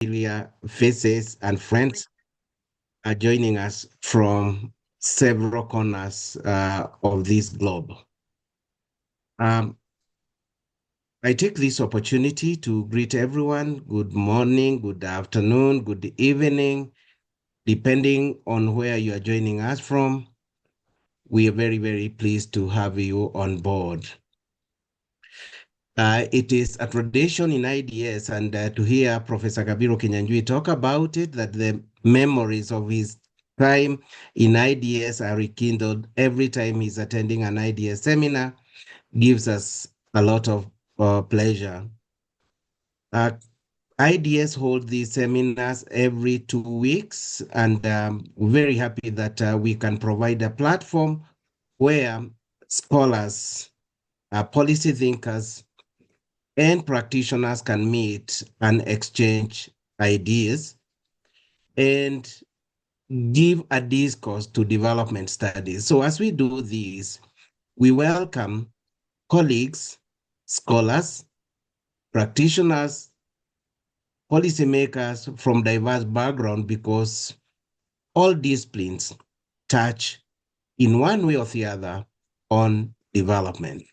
familiar faces and friends are joining us from several corners of this globe. I take this opportunity to greet everyone. Good morning, good afternoon, good evening, depending on where you are joining us from. We are very, very pleased to have you on board. It is a tradition in IDS, and to hear Professor Kabiro Kinyanjui talk about it, that the memories of his time in IDS are rekindled every time he's attending an IDS seminar, gives us a lot of pleasure. IDS hold these seminars every 2 weeks, and we're very happy that we can provide a platform where scholars, policy thinkers, and practitioners can meet and exchange ideas and give a discourse to development studies. So as we do this, we welcome colleagues, scholars, practitioners, policymakers from diverse backgrounds, because all disciplines touch in one way or the other on development.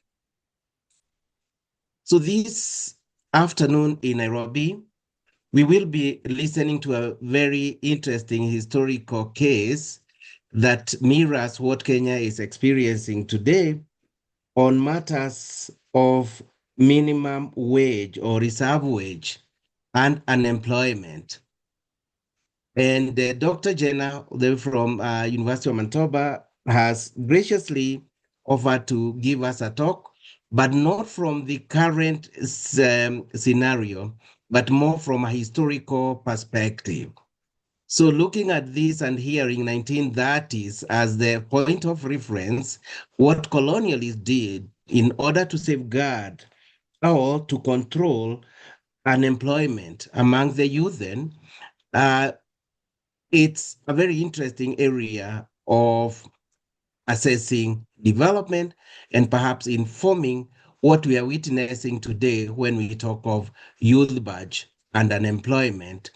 So this afternoon in Nairobi, we will be listening to a very interesting historical case that mirrors what Kenya is experiencing today on matters of minimum wage or reserve wage and unemployment. And Dr. Jenna from University of Manitoba has graciously offered to give us a talk, but not from the current scenario, but more from a historical perspective. So looking at this and hearing 1930s as the point of reference, what colonialists did in order to safeguard or to control unemployment among the youth then, it's a very interesting area of assessing development and perhaps informing what we are witnessing today when we talk of youth budge and unemployment,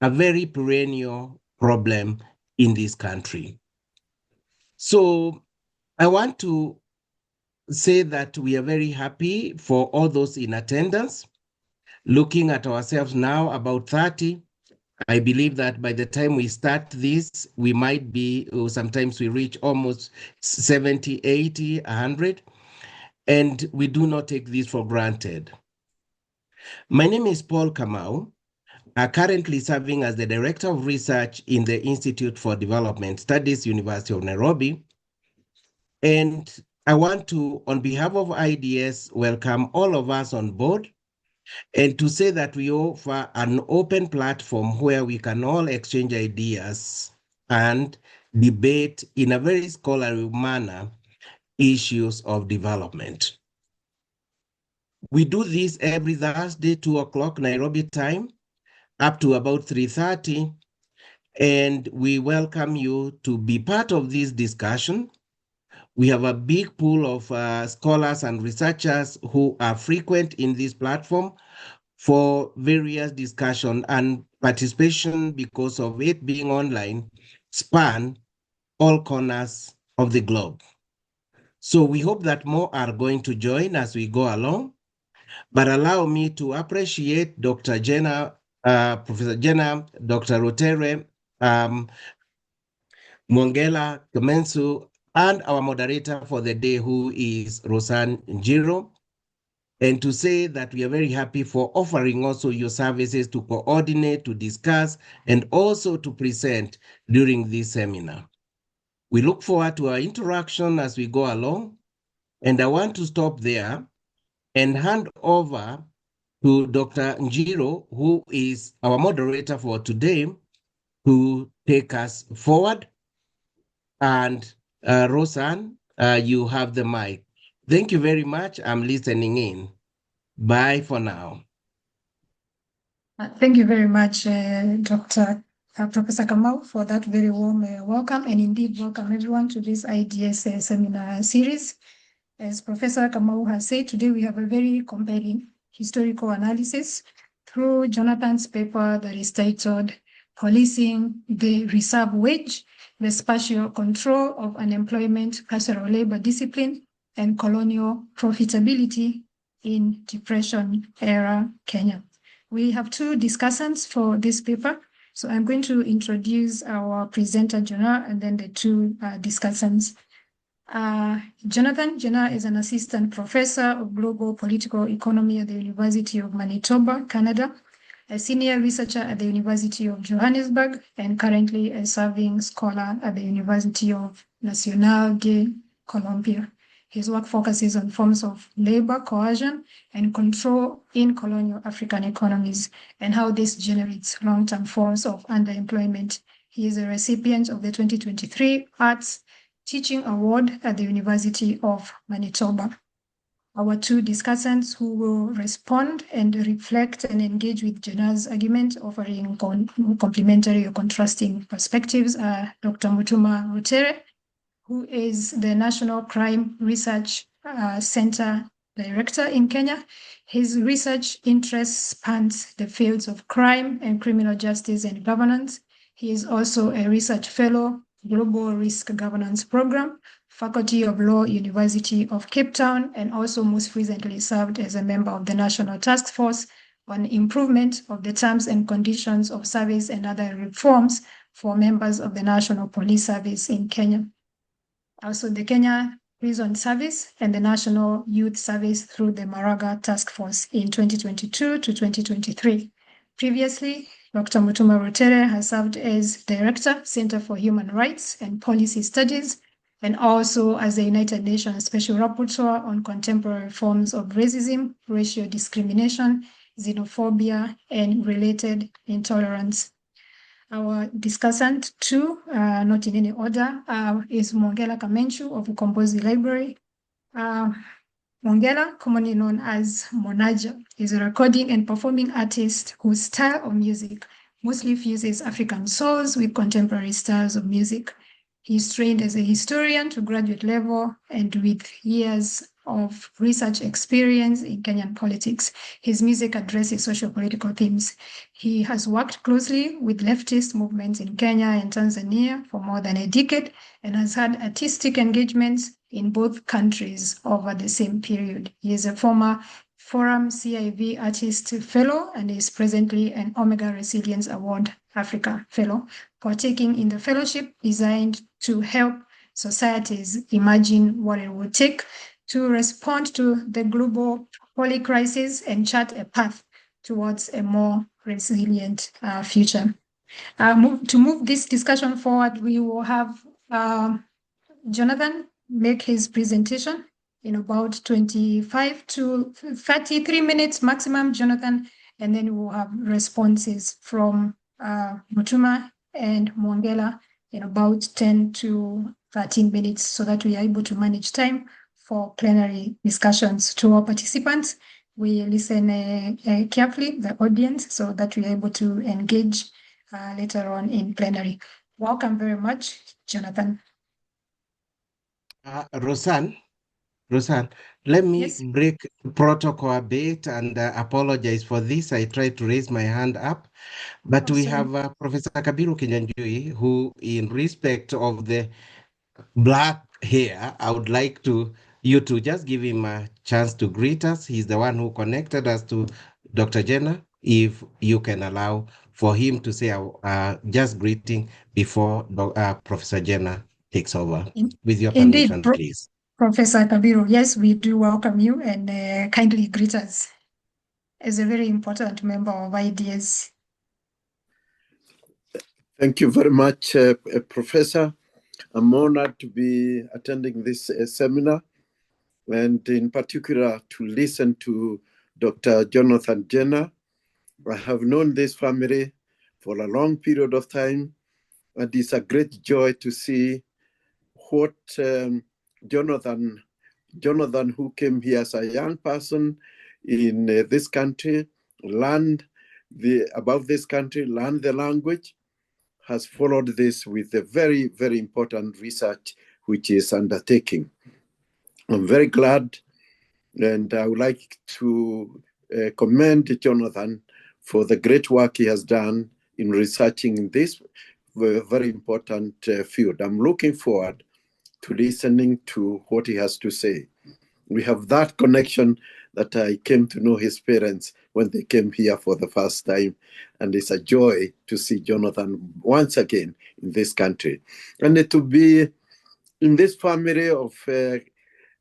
a very perennial problem in this country. So I want to say that we are very happy for all those in attendance. Looking at ourselves now, about 30, I believe that by the time we start this, we might be, sometimes we reach almost 70, 80, 100, and we do not take this for granted. My name is Paul Kamau, currently serving as the Director of Research in the Institute for Development Studies, University of Nairobi. And I want to, on behalf of IDS, welcome all of us on board, and to say that we offer an open platform where we can all exchange ideas and debate in a very scholarly manner issues of development. We do this every Thursday, 2 o'clock Nairobi time, up to about 3:30, and we welcome you to be part of this discussion. We have a big pool of scholars and researchers who are frequent in this platform for various discussion, and participation, because of it being online, span all corners of the globe. So we hope that more are going to join as we go along, but allow me to appreciate Dr. Jenna, Professor Jenna, Dr. Rotere, Mwongela Kemensu, and our moderator for the day, who is Rosanne Njiro, and to say that we are very happy for offering also your services to coordinate, to discuss, and also to present during this seminar. We look forward to our interaction as we go along, and I want to stop there and hand over to Dr. Njiro, who is our moderator for today, to take us forward. And Rosanne, you have the mic. Thank you very much. I'm listening in. Bye for now. Thank you very much, Dr. Professor Kamau, for that very warm welcome, and indeed welcome everyone to this IDS seminar series. As Professor Kamau has said, today we have a very compelling historical analysis through Jonathan's paper that is titled Policing the Reserve Wage, the Spatial Control of Unemployment, Carceral Labor Discipline, and Colonial Profitability in Depression-Era Kenya. We have two discussants for this paper. So I'm going to introduce our presenter, Jonah, and then the two discussants. Jonathan Jenner is an assistant professor of global political economy at the University of Manitoba, Canada, a senior researcher at the University of Johannesburg, and currently a serving scholar at the University of Nacional de Colombia. His work focuses on forms of labor coercion and control in colonial African economies and how this generates long-term forms of underemployment. He is a recipient of the 2023 Arts Teaching Award at the University of Manitoba. Our two discussants who will respond and reflect and engage with Jenna's argument, offering complementary or contrasting perspectives, are Dr. Mutuma Rutere, who is the National Crime Research Center Director in Kenya. His research interests spans the fields of crime and criminal justice and governance. He is also a research fellow, Global Risk Governance Program, Faculty of Law, University of Cape Town, and also most recently served as a member of the National Task Force on Improvement of the Terms and Conditions of Service and other reforms for members of the National Police Service in Kenya. Also the Kenya Prison Service and the National Youth Service through the Maraga Task Force in 2022 to 2023. Previously, Dr. Mutuma Rutere has served as Director, Center for Human Rights and Policy Studies, and also as the United Nations Special Rapporteur on contemporary forms of racism, racial discrimination, xenophobia, and related intolerance. Our discussant two, not in any order, is Mongela Kamenchu of Ukombozi Library. Mongela, commonly known as Monaja, is a recording and performing artist whose style of music mostly fuses African souls with contemporary styles of music. He is trained as a historian to graduate level and with years of research experience in Kenyan politics. His music addresses socio-political themes. He has worked closely with leftist movements in Kenya and Tanzania for more than a decade and has had artistic engagements in both countries over the same period. He is a former Forum CIV Artist Fellow and is presently an Omega Resilience Award Africa Fellow, partaking in the fellowship designed to help societies imagine what it would take to respond to the global poly crisis and chart a path towards a more resilient future. To move this discussion forward, we will have Jonathan make his presentation in about 25 to 33 minutes maximum, Jonathan, and then we'll have responses from Mutuma and Mwangela in about 10 to 13 minutes so that we are able to manage time for plenary discussions. To our participants, we listen carefully, the audience, so that we are able to engage later on in plenary. Welcome very much, Jonathan. Rosanne, let me break protocol a bit and apologize for this. I tried to raise my hand up, but we have Professor Kabiru Kinyanjui, who in respect of the black hair, I would like you to just give him a chance to greet us. He's the one who connected us to Dr. Jenner. If you can allow for him to say just greeting before Professor Jenner takes over. With your permission, please. Professor Kabiru, yes, we do welcome you and kindly greet us as a very important member of IDS. Thank you very much, Professor. I'm honored to be attending this seminar and in particular to listen to Dr. Jonathan Jenner. I have known this family for a long period of time, and it's a great joy to see what Jonathan, who came here as a young person in this country, learned about this country, learned the language, has followed this with a very, very important research which is undertaking. I'm very glad, and I would like to commend Jonathan for the great work he has done in researching this very important field. I'm looking forward to listening to what he has to say. We have that connection that I came to know his parents when they came here for the first time. And it's a joy to see Jonathan once again in this country. And to be in this family of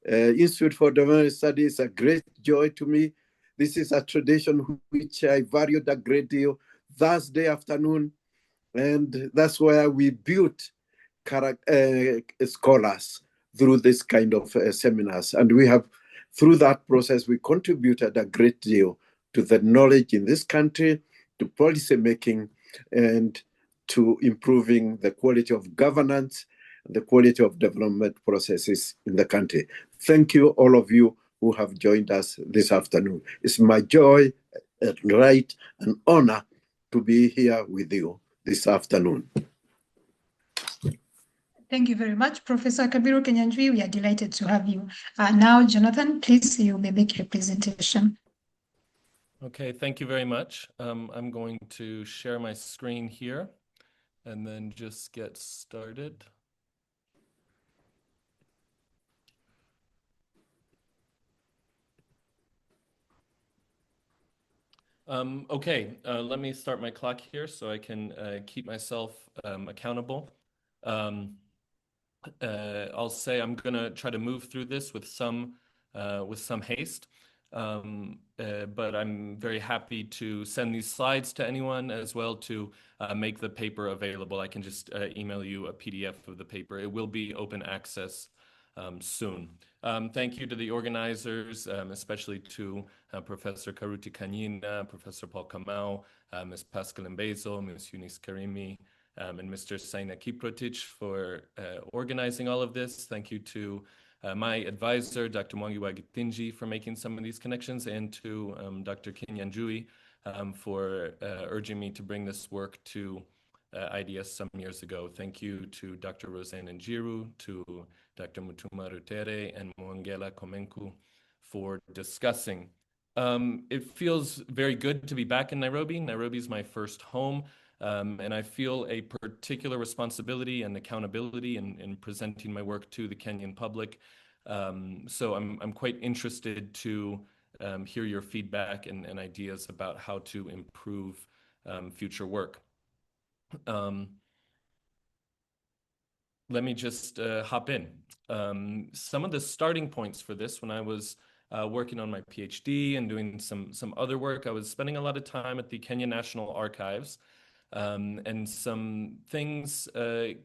Institute for Development Studies is a great joy to me. This is a tradition which I valued a great deal. Thursday afternoon, and that's where we built scholars through this kind of seminars. And we have, through that process, we contributed a great deal to the knowledge in this country, to policy making, and to improving the quality of governance, the quality of development processes in the country. Thank you, all of you who have joined us this afternoon. It's my joy, right, and honor to be here with you this afternoon. Thank you very much, Professor Kabiru Kenyanjui. We are delighted to have you. Now, Jonathan, please, you may make your presentation. Okay, thank you very much. I'm going to share my screen here and then just get started. Okay, let me start my clock here so I can keep myself accountable. I'll say I'm gonna try to move through this with some haste, but I'm very happy to send these slides to anyone as well to make the paper available. I can just email you a PDF of the paper. It will be open access soon. Thank you to the organizers, especially to Professor Karuti Kanyina, Professor Paul Kamau, Ms. Pascal Mbezo, Ms. Eunice Karimi, and Mr. Saina Kiprotich for organizing all of this. Thank you to my advisor, Dr. Mwangi Wagitinji, for making some of these connections, and to Dr. Kenyanjui for urging me to bring this work to IDS some years ago. Thank you to Dr. Roseanne Njiru, to Dr. Mutuma Rutere, and Mwangela Komenku for discussing. It feels very good to be back in Nairobi. Nairobi is my first home, and I feel a particular responsibility and accountability in presenting my work to the Kenyan public. So I'm quite interested to hear your feedback and ideas about how to improve future work. Let me just hop in. Some of the starting points for this, when I was working on my PhD and doing some other work, I was spending a lot of time at the Kenya National Archives, and some things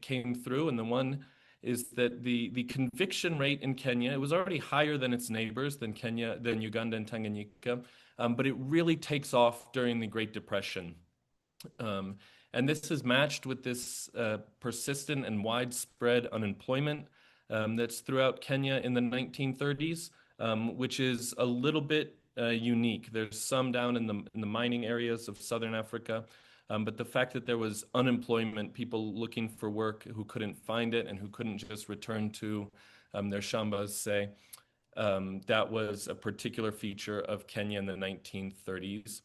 came through, and the one is that the conviction rate in Kenya, it was already higher than its neighbors, than Uganda and Tanganyika, but it really takes off during the Great Depression. And this is matched with this persistent and widespread unemployment that's throughout Kenya in the 1930s, which is a little bit unique. There's some down in the mining areas of Southern Africa, but the fact that there was unemployment, people looking for work who couldn't find it and who couldn't just return to their shambas, say, that was a particular feature of Kenya in the 1930s.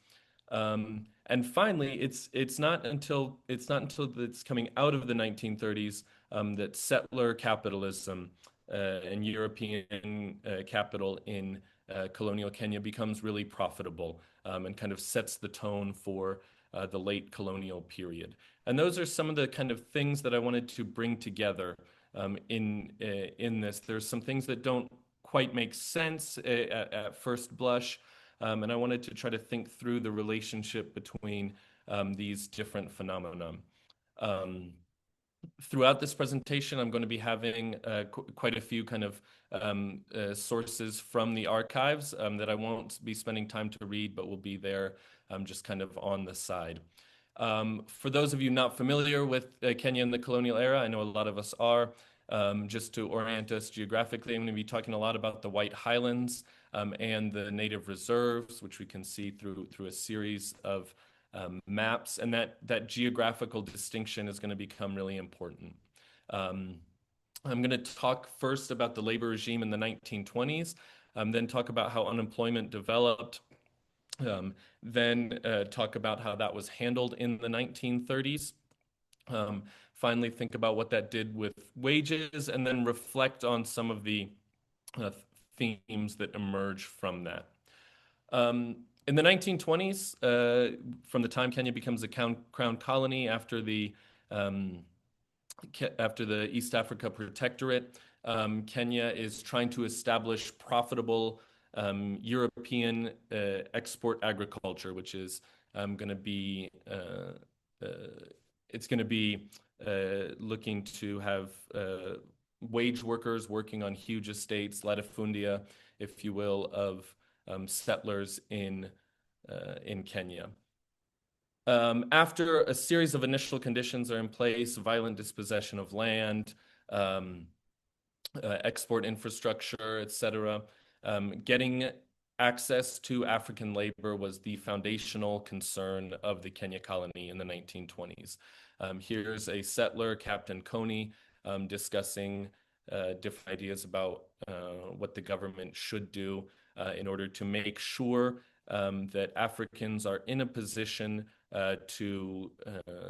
And finally, it's not until it's coming out of the 1930s that settler capitalism and European capital in colonial Kenya becomes really profitable and kind of sets the tone for the late colonial period. And those are some of the kind of things that I wanted to bring together in this. There's some things that don't quite make sense at first blush. And I wanted to try to think through the relationship between these different phenomena. Throughout this presentation, I'm going to be having quite a few kind of sources from the archives that I won't be spending time to read, but will be there just kind of on the side. For those of you not familiar with Kenya in the colonial era, I know a lot of us are. Just to orient us geographically, I'm going to be talking a lot about the White Highlands and the native reserves, which we can see through a series of maps, and that geographical distinction is going to become really important. I'm going to talk first about the labor regime in the 1920s, then talk about how unemployment developed Then talk about how that was handled in the 1930s. Finally, think about what that did with wages, and then reflect on some of the themes that emerge from that. In the 1920s, from the time Kenya becomes a crown colony after the East Africa Protectorate, Kenya is trying to establish profitable European export agriculture, which is going to be looking to have wage workers working on huge estates, latifundia, if you will, of settlers in Kenya. After a series of initial conditions are in place, violent dispossession of land, export infrastructure, etc., getting access to African labor was the foundational concern of the Kenya colony in the 1920s. Here's a settler, Captain Coney, discussing different ideas about what the government should do in order to make sure that Africans are in a position to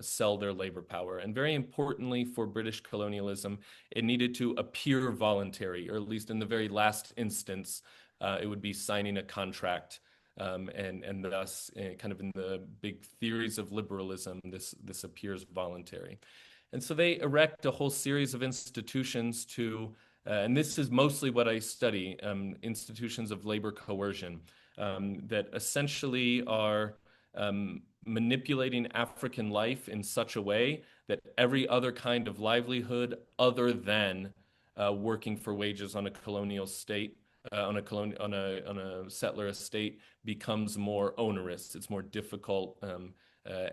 sell their labor power. And very importantly for British colonialism, it needed to appear voluntary, or at least in the very last instance, it would be signing a contract. And thus, kind of in the big theories of liberalism, this appears voluntary. And so they erect a whole series of institutions to, and this is mostly what I study, institutions of labor coercion, that essentially are manipulating African life in such a way that every other kind of livelihood other than working for wages on a colonial state, on a settler estate, becomes more onerous. It's more difficult.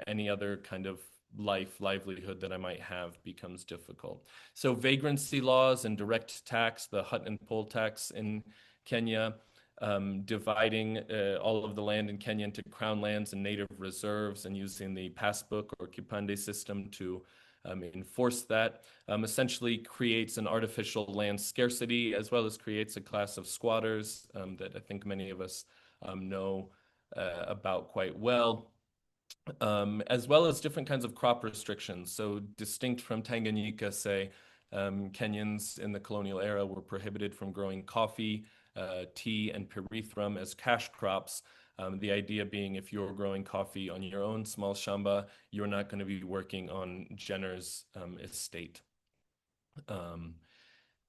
Any other kind of livelihood that I might have becomes difficult. So vagrancy laws and direct tax, the hut and poll tax in Kenya, dividing all of the land in Kenya into crown lands and native reserves, and using the passbook or kipande system to enforce that, essentially creates an artificial land scarcity, as well as creates a class of squatters that I think many of us know about quite well. As well as different kinds of crop restrictions. So distinct from Tanganyika, say, Kenyans in the colonial era were prohibited from growing coffee, tea, and peripherum as cash crops. The idea being, if you're growing coffee on your own small shamba, you're not going to be working on Jenner's estate.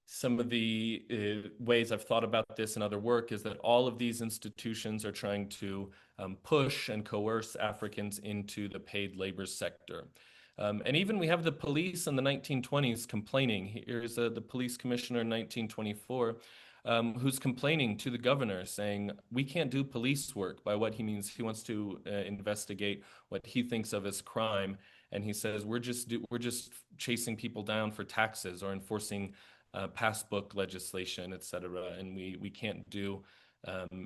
Some of the ways I've thought about this in other work is that all of these institutions are trying to push and coerce Africans into the paid labor sector. And even we have the police in the 1920s complaining. Here's the police commissioner in 1924 who's complaining to the governor, saying, we can't do police work. By what he means, he wants to investigate what he thinks of as crime. And he says, we're just chasing people down for taxes or enforcing passbook legislation, etc., and we can't do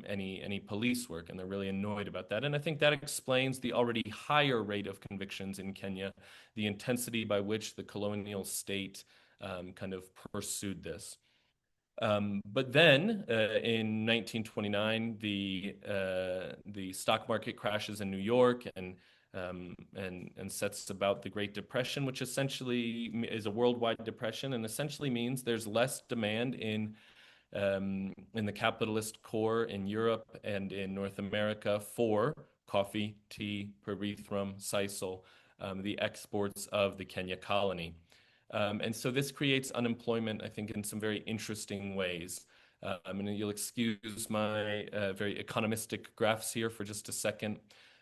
any police work, and they're really annoyed about that. And I think that explains the already higher rate of convictions in Kenya, the intensity by which the colonial state kind of pursued this. But then in 1929, the stock market crashes in New York and sets about the Great Depression, which essentially is a worldwide depression, and essentially means there's less demand in the capitalist core in Europe and in North America for coffee, tea, peripherum, sisal, the exports of the Kenya colony. And so this creates unemployment, I think, in some very interesting ways. And you'll excuse my very economistic graphs here for just a second.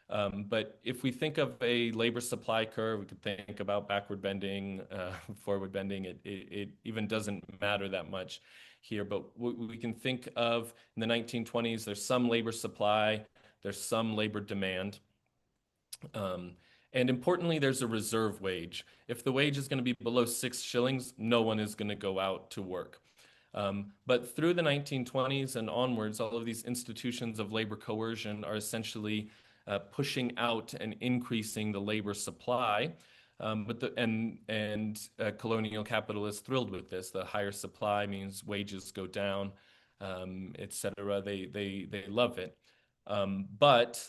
But if we think of a labor supply curve, we could think about backward bending, forward bending. It even doesn't matter that much here. But we can think of in the 1920s, there's some labor supply, there's some labor demand. And importantly, there's a reserve wage. If the wage is going to be below 6 shillings, no one is going to go out to work. But through the 1920s and onwards, all of these institutions of labor coercion are essentially pushing out and increasing the labor supply. Colonial capitalists thrilled with this. The higher supply means wages go down, etc. They love it. But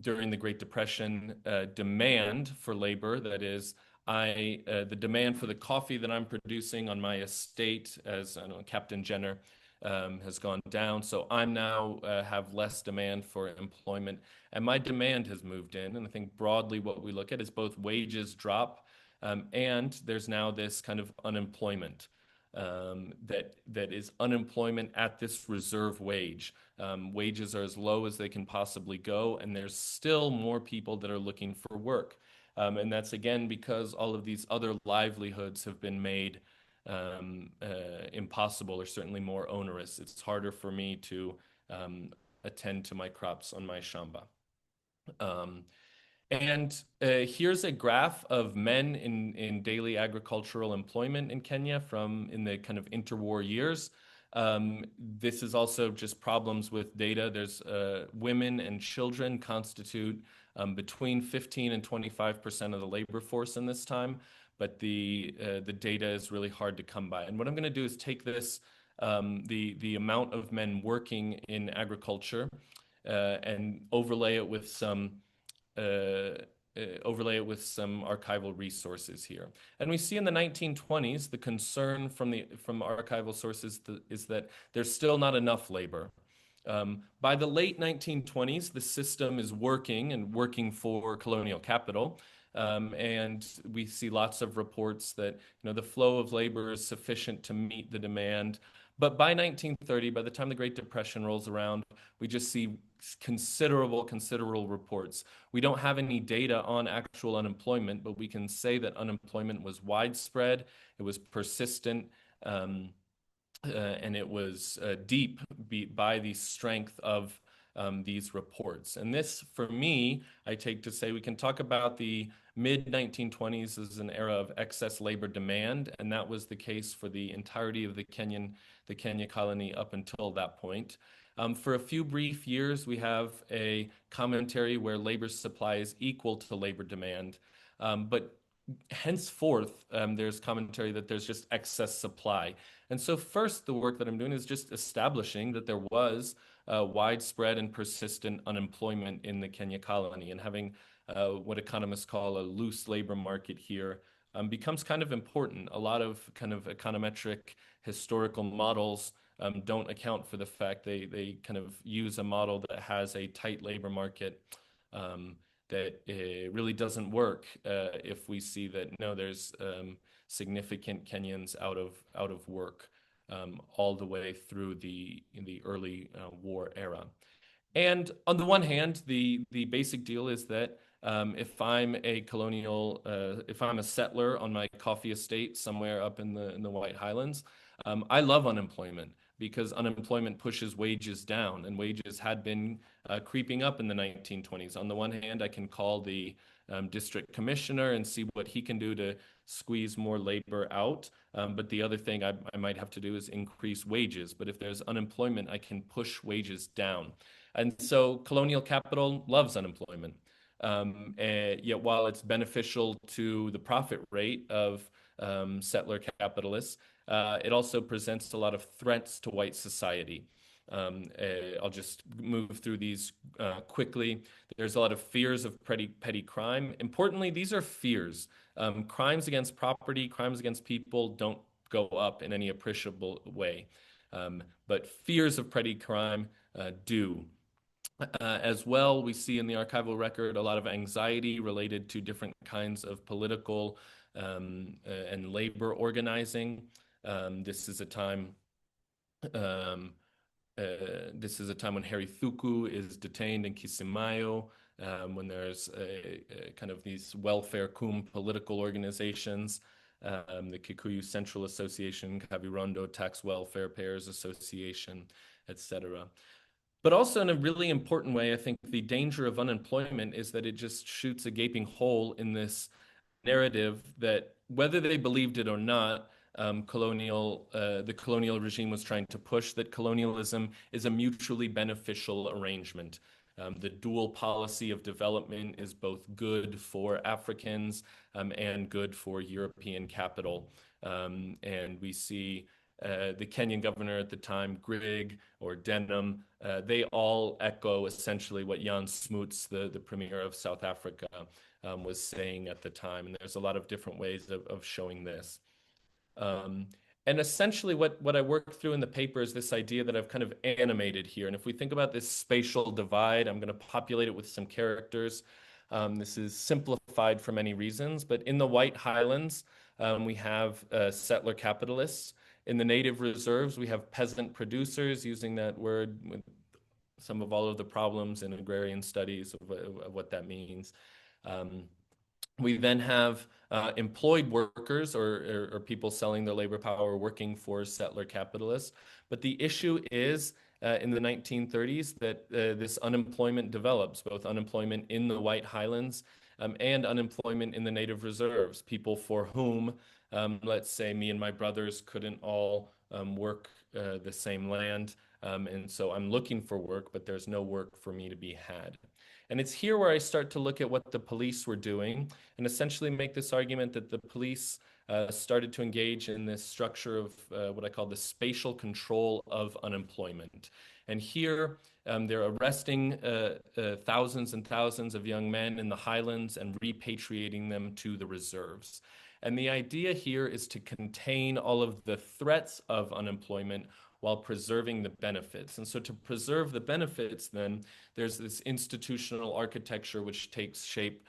during the Great Depression, demand for labor, that is, the demand for the coffee that I'm producing on my estate as Captain Jenner has gone down. So I'm now have less demand for employment, and my demand has moved in. And I think broadly what we look at is both wages drop and there's now this kind of unemployment that is unemployment at this reserve wage. Wages are as low as they can possibly go, and there's still more people that are looking for work. And that's again because all of these other livelihoods have been made impossible or certainly more onerous. It's harder for me to attend to my crops on my shamba. And here's a graph of men in daily agricultural employment in Kenya in the kind of interwar years. This is also just problems with data. There's women and children constitute between 15 and 25% of the labor force in this time, but the data is really hard to come by. And what I'm going to do is take this, the amount of men working in agriculture, and overlay it with some archival resources here. And we see in the 1920s, the concern from archival sources is that there's still not enough labor. By the late 1920s, the system is working for colonial capital. And we see lots of reports that the flow of labor is sufficient to meet the demand. But by 1930, by the time the Great Depression rolls around, we just see considerable reports. We don't have any data on actual unemployment, but we can say that unemployment was widespread, it was persistent, and it was deep by the strength of these reports. And this, for me, I take to say we can talk about the mid-1920s as an era of excess labor demand, and that was the case for the entirety of the Kenya colony up until that point. For a few brief years, we have a commentary where labor supply is equal to labor demand, but henceforth, there's commentary that there's just excess supply. And so first, the work that I'm doing is just establishing that there was widespread and persistent unemployment in the Kenya colony, and having what economists call a loose labor market here becomes kind of important. A lot of kind of econometric historical models don't account for the fact they kind of use a model that has a tight labor market that really doesn't work if we see that there's significant Kenyans out of work all the way through in the early war era. And on the one hand, the basic deal is that if I'm a settler on my coffee estate somewhere up in the White Highlands, I love unemployment, because unemployment pushes wages down, and wages had been creeping up in the 1920s. On the one hand, I can call the district commissioner and see what he can do to squeeze more labor out. But the other thing I might have to do is increase wages. But if there's unemployment, I can push wages down. And so colonial capital loves unemployment. Yet while it's beneficial to the profit rate of settler capitalists, it also presents a lot of threats to white society. I'll just move through these quickly. There's a lot of fears of petty crime. Importantly, these are fears. Crimes against property, crimes against people don't go up in any appreciable way. But fears of petty crime do. As well, we see in the archival record a lot of anxiety related to different kinds of political and labor organizing. This is a time when Harry Thuku is detained in Kismayo, when there's kind of these welfare cum political organizations, the Kikuyu Central Association, Kavirondo Tax Welfare Payers Association, etc. But also in a really important way, I think the danger of unemployment is that it just shoots a gaping hole in this narrative that, whether they believed it or not, the colonial regime was trying to push that colonialism is a mutually beneficial arrangement. The dual policy of development is both good for Africans and good for European capital. And we see the Kenyan governor at the time, Grigg or Denham, they all echo essentially what Jan Smuts, the premier of South Africa, was saying at the time. And there's a lot of different ways of showing this. And essentially what I work through in the paper is this idea that I've kind of animated here. And if we think about this spatial divide, I'm going to populate it with some characters. This is simplified for many reasons, but in the White Highlands, we have settler capitalists. In the native reserves, we have peasant producers, using that word with some of all of the problems in agrarian studies of what that means. We then have employed workers or people selling their labor power working for settler capitalists. But the issue is in the 1930s that this unemployment develops, both unemployment in the White Highlands and unemployment in the native reserves, people for whom, let's say me and my brothers couldn't all work the same land. And so I'm looking for work, but there's no work for me to be had. And it's here where I start to look at what the police were doing and essentially make this argument that the police started to engage in this structure of what I call the spatial control of unemployment. And here they're arresting thousands and thousands of young men in the highlands and repatriating them to the reserves. And the idea here is to contain all of the threats of unemployment while preserving the benefits. And so to preserve the benefits, then there's this institutional architecture which takes shape,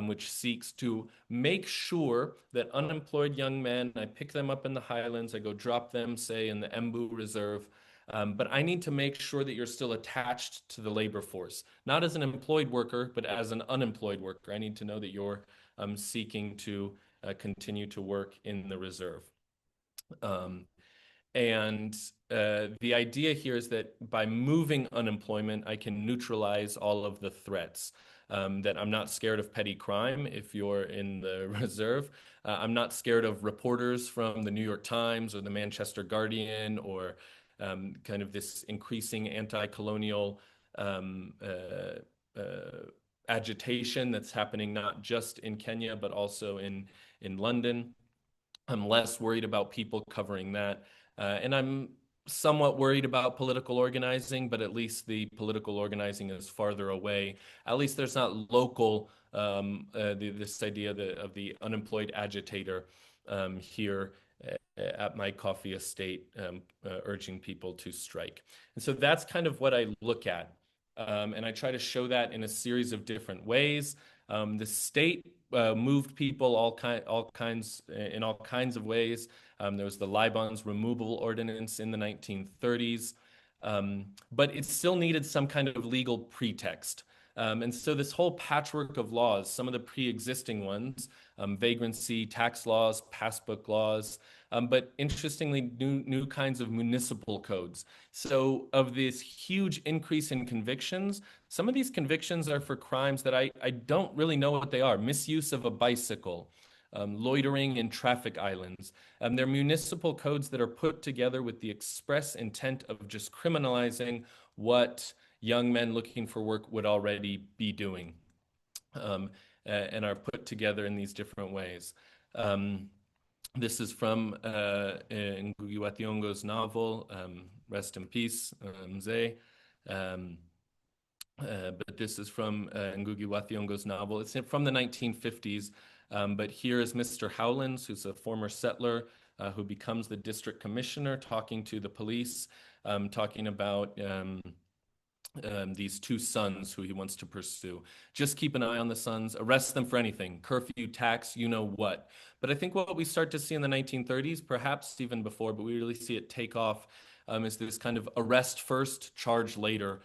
which seeks to make sure that unemployed young men, I pick them up in the highlands, I go drop them, say, in the Embu Reserve, but I need to make sure that you're still attached to the labor force, not as an employed worker, but as an unemployed worker. I need to know that you're seeking to continue to work in the reserve. And the idea here is that by moving unemployment, I can neutralize all of the threats. That I'm not scared of petty crime if you're in the reserve. I'm not scared of reporters from the New York Times or the Manchester Guardian or kind of this increasing anti-colonial agitation that's happening not just in Kenya, but also in London. I'm less worried about people covering that. And I'm somewhat worried about political organizing, but at least the political organizing is farther away. At least there's not local, this idea of the unemployed agitator here at my coffee estate urging people to strike. And so that's kind of what I look at. And I try to show that in a series of different ways. The state moved people in all kinds of ways. There was the Liban's removal ordinance in the 1930s, but it still needed some kind of legal pretext. And so this whole patchwork of laws, some of the pre-existing ones, vagrancy, tax laws, passbook laws, but interestingly, new kinds of municipal codes. So of this huge increase in convictions, some of these convictions are for crimes that I don't really know what they are. Misuse of a bicycle, loitering in traffic islands. They're municipal codes that are put together with the express intent of just criminalizing what young men looking for work would already be doing, and are put together in these different ways. This is from Ngugi wa Thiong'o's novel, rest in peace, Mzee. But this is from Ngugi wa Thiong'o's novel. It's from the 1950s, but here is Mr. Howlands, who's a former settler, who becomes the district commissioner, talking to the police, talking about these two sons who he wants to pursue. Just keep an eye on the sons, arrest them for anything, curfew, tax, you know what. But I think what we start to see in the 1930s, perhaps even before, but we really see it take off, is this kind of arrest first, charge later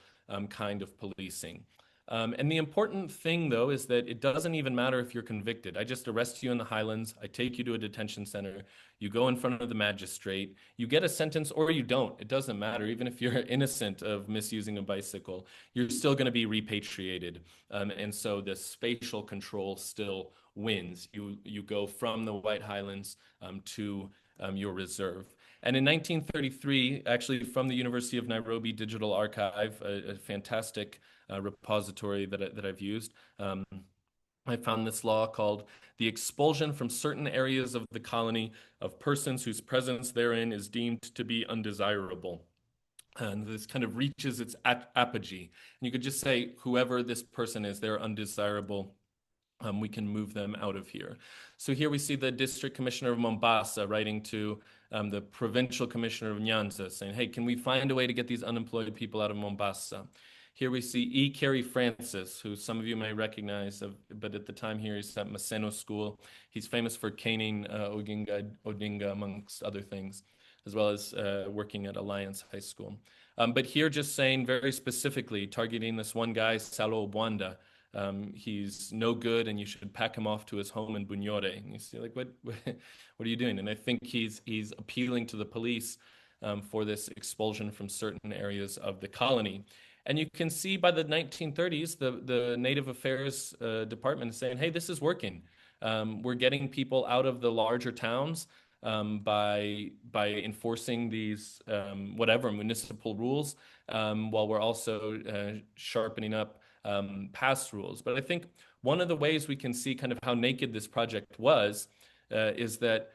kind of policing. And the important thing, though, is that it doesn't even matter if you're convicted. I just arrest you in the Highlands. I take you to a detention center. You go in front of the magistrate. You get a sentence or you don't. It doesn't matter. Even if you're innocent of misusing a bicycle, you're still going to be repatriated. And so the spatial control still wins. You go from the White Highlands to your reserve. And in 1933, actually from the University of Nairobi Digital Archive, a fantastic repository that I've used, I found this law called the expulsion from certain areas of the colony of persons whose presence therein is deemed to be undesirable. And this kind of reaches its apogee. And you could just say, whoever this person is, they're undesirable. We can move them out of here. So here we see the district commissioner of Mombasa writing to the provincial commissioner of Nyanza saying, hey, can we find a way to get these unemployed people out of Mombasa? Here we see E. Carey Francis, who some of you may recognize, but at the time here he's at Maseno School. He's famous for caning Odinga, amongst other things, as well as working at Alliance High School. But here just saying very specifically, targeting this one guy, Salo Obwanda. He's no good and you should pack him off to his home in Bunyore. And you see, like, what are you doing? And I think he's appealing to the police for this expulsion from certain areas of the colony. And you can see by the 1930s, the Native Affairs Department is saying, hey, this is working. We're getting people out of the larger towns by enforcing these whatever municipal rules, while we're also sharpening up past rules. But I think one of the ways we can see kind of how naked this project was is that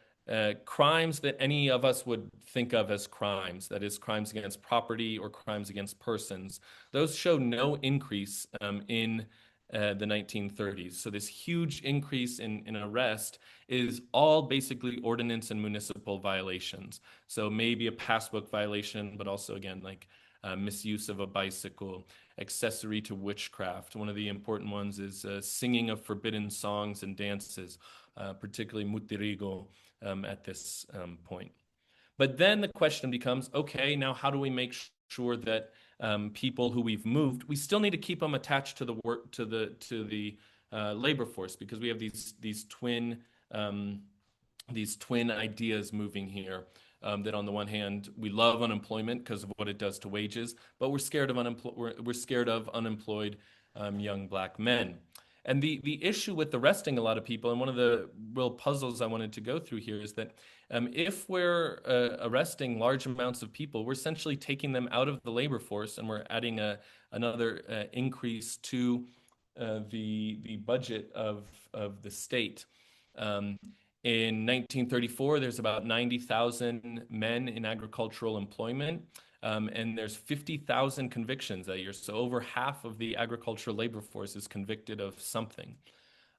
crimes that any of us would think of as crimes, that is crimes against property or crimes against persons, those show no increase in the 1930s. So this huge increase in arrest is all basically ordinance and municipal violations. So maybe a passbook violation, but also again, like misuse of a bicycle, accessory to witchcraft. One of the important ones is singing of forbidden songs and dances, particularly mutirigo at this point. But then the question becomes, okay, now how do we make sure that people who we've moved, we still need to keep them attached to the work, to the labor force, because we have these twin ideas moving here. That on the one hand, we love unemployment because of what it does to wages, but we're scared of unemployed young Black men. And the issue with arresting a lot of people, and one of the real puzzles I wanted to go through here, is that if we're arresting large amounts of people, we're essentially taking them out of the labor force, and we're adding another increase to the budget of the state. In 1934, there's about 90,000 men in agricultural employment, and there's 50,000 convictions that year. So over half of the agricultural labor force is convicted of something.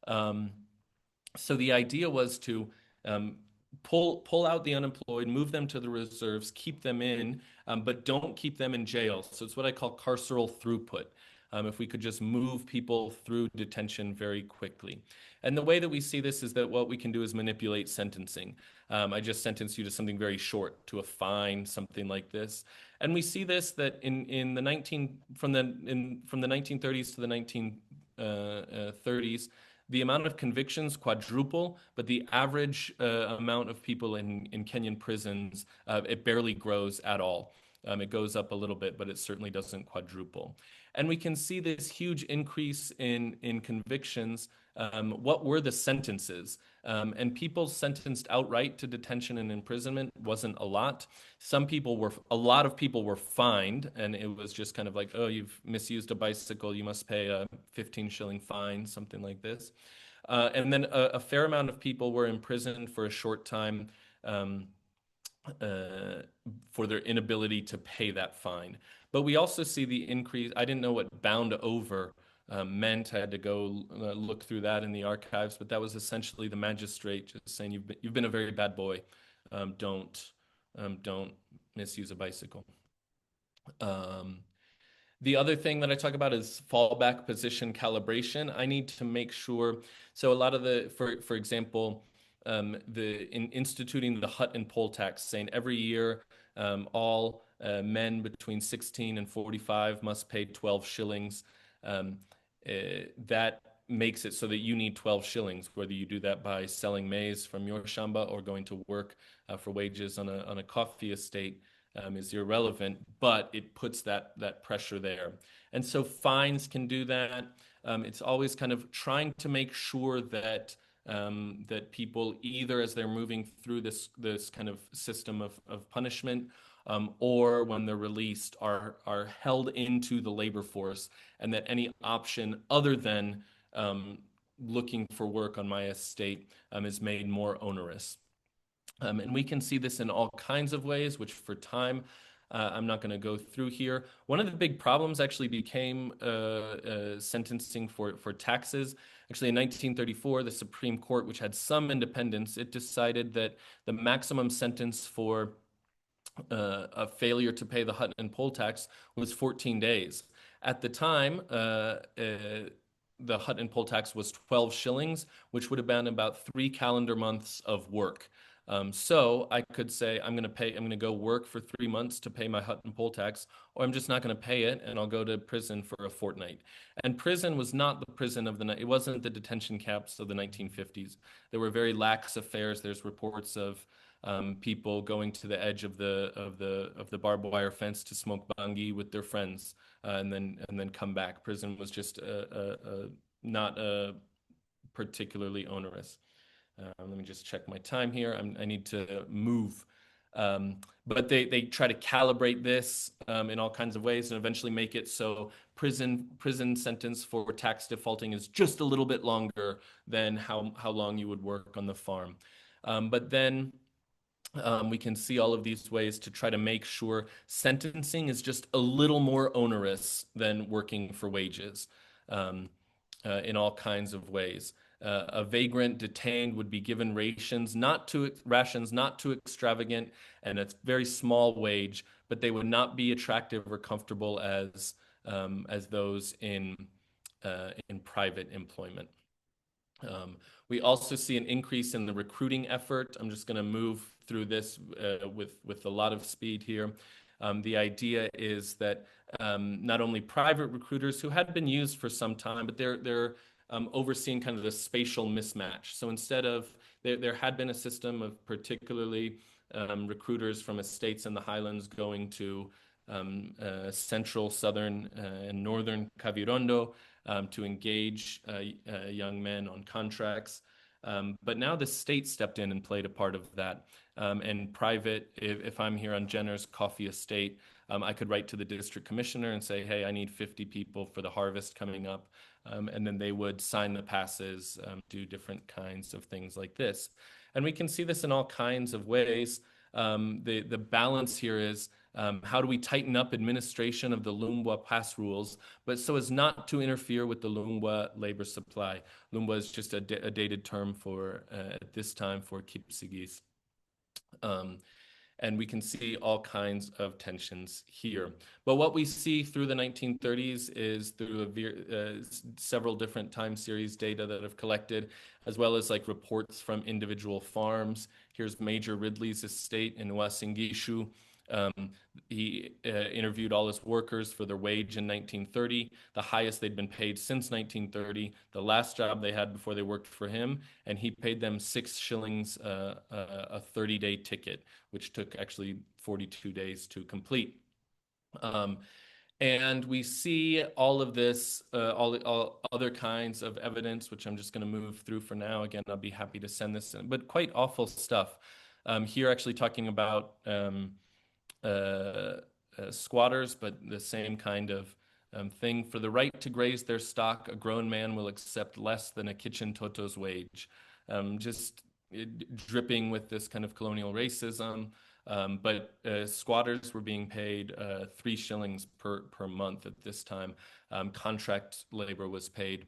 So the idea was to pull out the unemployed, move them to the reserves, keep them in, but don't keep them in jail. So it's what I call carceral throughput. If we could just move people through detention very quickly. And the way that we see this is that what we can do is manipulate sentencing. I just sentenced you to something very short, to a fine, something like this. And we see this that from the 1930s to the 1930s, the amount of convictions quadruple, but the average amount of people in Kenyan prisons, it barely grows at all. It goes up a little bit, but it certainly doesn't quadruple. And we can see this huge increase in convictions. What were the sentences? And people sentenced outright to detention and imprisonment wasn't a lot. A lot of people were fined, and it was just kind of like, oh, you've misused a bicycle, you must pay a 15 shilling fine, something like this. And then a fair amount of people were imprisoned for a short time for their inability to pay that fine. But we also see the increase. I didn't know what bound over meant. I had to go look through that in the archives, but that was essentially the magistrate just saying, you've been a very bad boy. Don't misuse a bicycle. The other thing that I talk about is fallback position calibration. I need to make sure. So a lot of for example, in instituting the hut and poll tax, saying every year all men between 16 and 45 must pay 12 shillings. That makes it so that you need 12 shillings, whether you do that by selling maize from your shamba or going to work for wages on a coffee estate. Is irrelevant, but it puts that pressure there. And so fines can do that. It's always kind of trying to make sure that that people, either as they're moving through this kind of system of punishment, or when they're released, are held into the labor force, and that any option other than looking for work on my estate is made more onerous. And we can see this in all kinds of ways, which for time, I'm not going to go through here. One of the big problems actually became sentencing for taxes. Actually, in 1934, the Supreme Court, which had some independence, it decided that the maximum sentence for a failure to pay the hut and poll tax was 14 days. At the time, the hut and poll tax was 12 shillings, which would have been about 3 calendar months of work. So I could say, I'm going to go work for 3 months to pay my hut and poll tax, or I'm just not going to pay it and I'll go to prison for a fortnight. And prison was not the prison of it wasn't the detention camps of the 1950s. There were very lax affairs. There's reports of people going to the edge of the barbed wire fence to smoke bangi with their friends, and then come back. Prison was just not particularly onerous. Let me just check my time here. I need to move. But they try to calibrate this in all kinds of ways and eventually make it so prison sentence for tax defaulting is just a little bit longer than how long you would work on the farm. But then we can see all of these ways to try to make sure sentencing is just a little more onerous than working for wages in all kinds of ways. A vagrant detained would be given rations not too extravagant and a very small wage, but they would not be attractive or comfortable as those in private employment. We also see an increase in the recruiting effort. I'm just going to move through this with a lot of speed here. The idea is that not only private recruiters who had been used for some time, but they're overseeing kind of the spatial mismatch. So instead of, there had been a system of particularly recruiters from estates in the highlands going to central, southern, and northern Kavirondo to engage young men on contracts. But now the state stepped in and played a part of that. And private, if I'm here on Jenner's coffee estate, I could write to the district commissioner and say, hey, I need 50 people for the harvest coming up. And then they would sign the passes, do different kinds of things like this. And we can see this in all kinds of ways. The balance here is how do we tighten up administration of the Lumbwa pass rules, but so as not to interfere with the Lumbwa labor supply. Lumbwa is just a dated term for, at this time, for Kipsigis. And we can see all kinds of tensions here. But what we see through the 1930s is through several different time series data that have collected, as well as like reports from individual farms. Here's Major Ridley's estate in Wasingishu. He interviewed all his workers for their wage in 1930, the highest they'd been paid since 1930, the last job they had before they worked for him, and he paid them 6 shillings a 30-day ticket, which took actually 42 days to complete. And we see all of this, all other kinds of evidence, which I'm just going to move through for now. Again, I'll be happy to send this in, but quite awful stuff. Here actually talking about squatters, but the same kind of thing. For the right to graze their stock, a grown man will accept less than a kitchen toto's wage. Just dripping with this kind of colonial racism. But squatters were being paid 3 shillings per month at this time. Contract labor was paid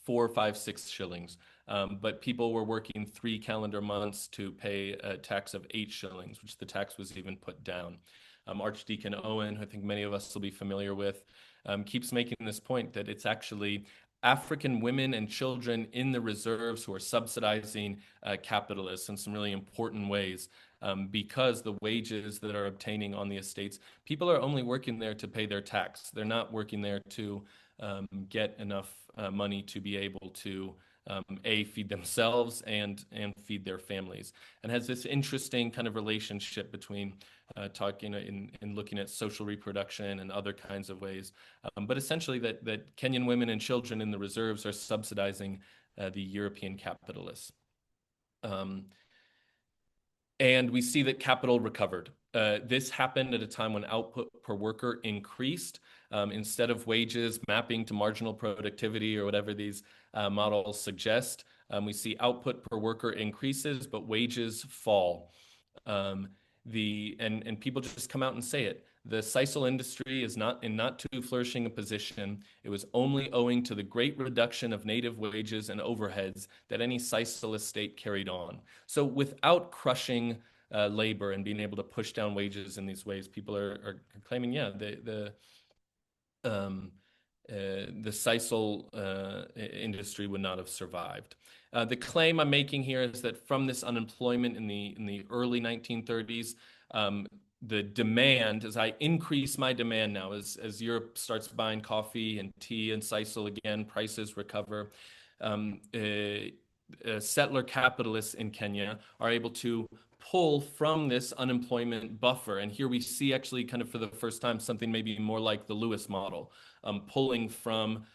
4, 5, 6 shillings. But people were working 3 calendar months to pay a tax of 8 shillings, which the tax was even put down. Archdeacon Owen, who I think many of us will be familiar with, keeps making this point that it's actually African women and children in the reserves who are subsidizing capitalists in some really important ways, because the wages that are obtaining on the estates, people are only working there to pay their tax. They're not working there to get enough money to be able to feed themselves and feed their families, and has this interesting kind of relationship between talking in looking at social reproduction and other kinds of ways, but essentially that Kenyan women and children in the reserves are subsidizing the European capitalists. And we see that capital recovered. this happened at a time when output per worker increased. Instead of wages mapping to marginal productivity or whatever these models suggest, we see output per worker increases, but wages fall. And people just come out and say it. The sisal industry is not too flourishing a position. It was only owing to the great reduction of native wages and overheads that any sisalist state carried on. So without crushing labor and being able to push down wages in these ways, people are claiming, yeah, the sisal industry would not have survived. The claim I'm making here is that from this unemployment in the early 1930s, the demand, as I increase my demand now, as Europe starts buying coffee and tea and sisal again, prices recover. Settler capitalists in Kenya are able to pull from this unemployment buffer. And here we see actually kind of for the first time something maybe more like the Lewis model, pulling from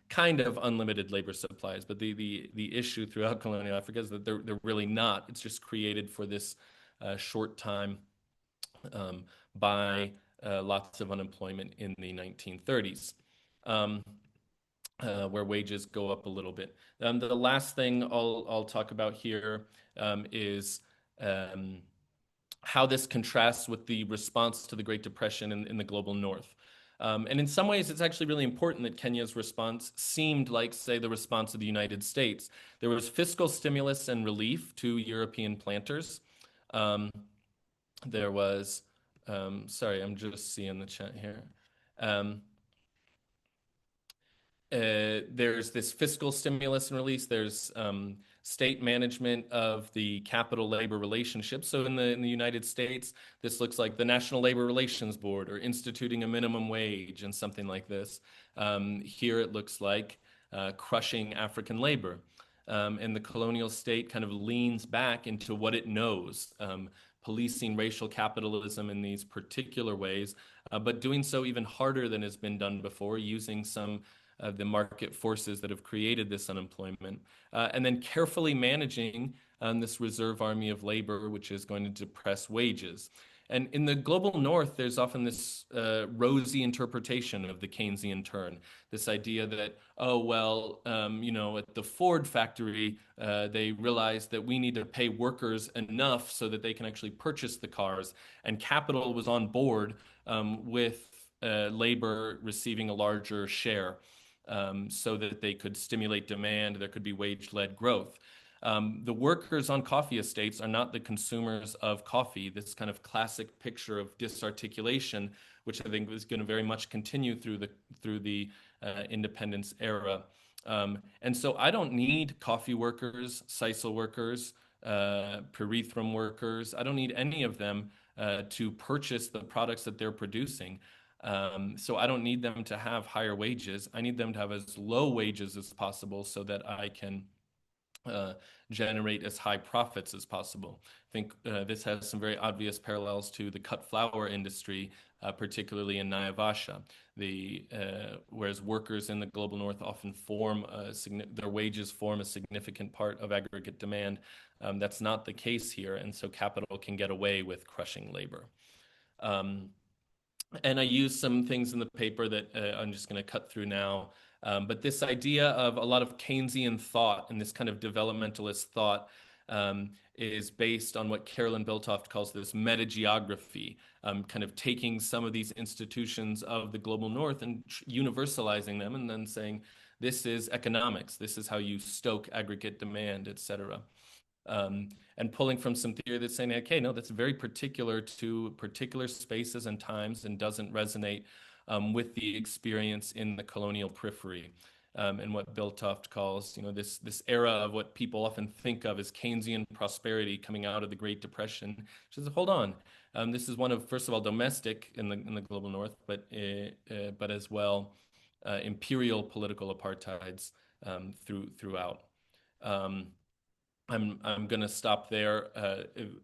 kind of unlimited labor supplies. But the issue throughout colonial Africa is that they're really not. It's just created for this short time by lots of unemployment in the 1930s. Where wages go up a little bit. The last thing I'll talk about here is how this contrasts with the response to the Great Depression in the global North. And in some ways, it's actually really important that Kenya's response seemed like, say, the response of the United States. There was fiscal stimulus and relief to European planters. There was, sorry, I'm just seeing the chat here. There's this fiscal stimulus and release. There's state management of the capital labor relationship. So in the United States, this looks like the National Labor Relations Board or instituting a minimum wage and something like this. Here it looks like crushing African labor. And the colonial state kind of leans back into what it knows, policing racial capitalism in these particular ways, but doing so even harder than has been done before, using some of the market forces that have created this unemployment, and then carefully managing this reserve army of labor, which is going to depress wages. And in the global North, there's often this rosy interpretation of the Keynesian turn, this idea that, oh, well, at the Ford factory, they realized that we need to pay workers enough so that they can actually purchase the cars. And capital was on board with labor receiving a larger share. So that they could stimulate demand, there could be wage-led growth. The workers on coffee estates are not the consumers of coffee, this kind of classic picture of disarticulation, which I think is going to very much continue through the independence era. And so I don't need coffee workers, sisal workers, peripherum workers. I don't need any of them to purchase the products that they're producing. So I don't need them to have higher wages. I need them to have as low wages as possible so that I can generate as high profits as possible. I think this has some very obvious parallels to the cut flower industry, particularly in Naivasha. Whereas workers in the global North often their wages form a significant part of aggregate demand. That's not the case here, and so capital can get away with crushing labor. And I use some things in the paper that I'm just going to cut through now. But this idea of a lot of Keynesian thought and this kind of developmentalist thought is based on what Carolyn Biltoft calls this metageography, kind of taking some of these institutions of the global North and universalizing them and then saying, this is economics, this is how you stoke aggregate demand, et cetera. And pulling from some theory that's saying, okay, no, that's very particular to particular spaces and times and doesn't resonate with the experience in the colonial periphery. And what Biltoft calls, this era of what people often think of as Keynesian prosperity coming out of the Great Depression. She says, hold on, this is one of, first of all, domestic in the global North, but as well imperial political apartheids throughout. I'm going to stop there.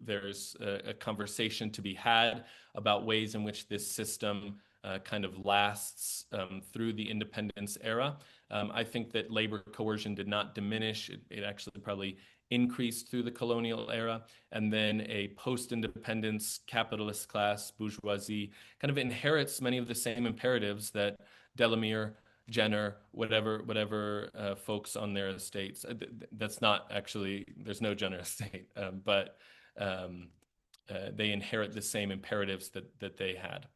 There's a conversation to be had about ways in which this system kind of lasts through the independence era. I think that labor coercion did not diminish. It actually probably increased through the colonial era. And then a post-independence capitalist class, bourgeoisie, kind of inherits many of the same imperatives that Delamere, Jenner, whatever folks on their estates. That's not actually, there's no Jenner estate, but they inherit the same imperatives that they had.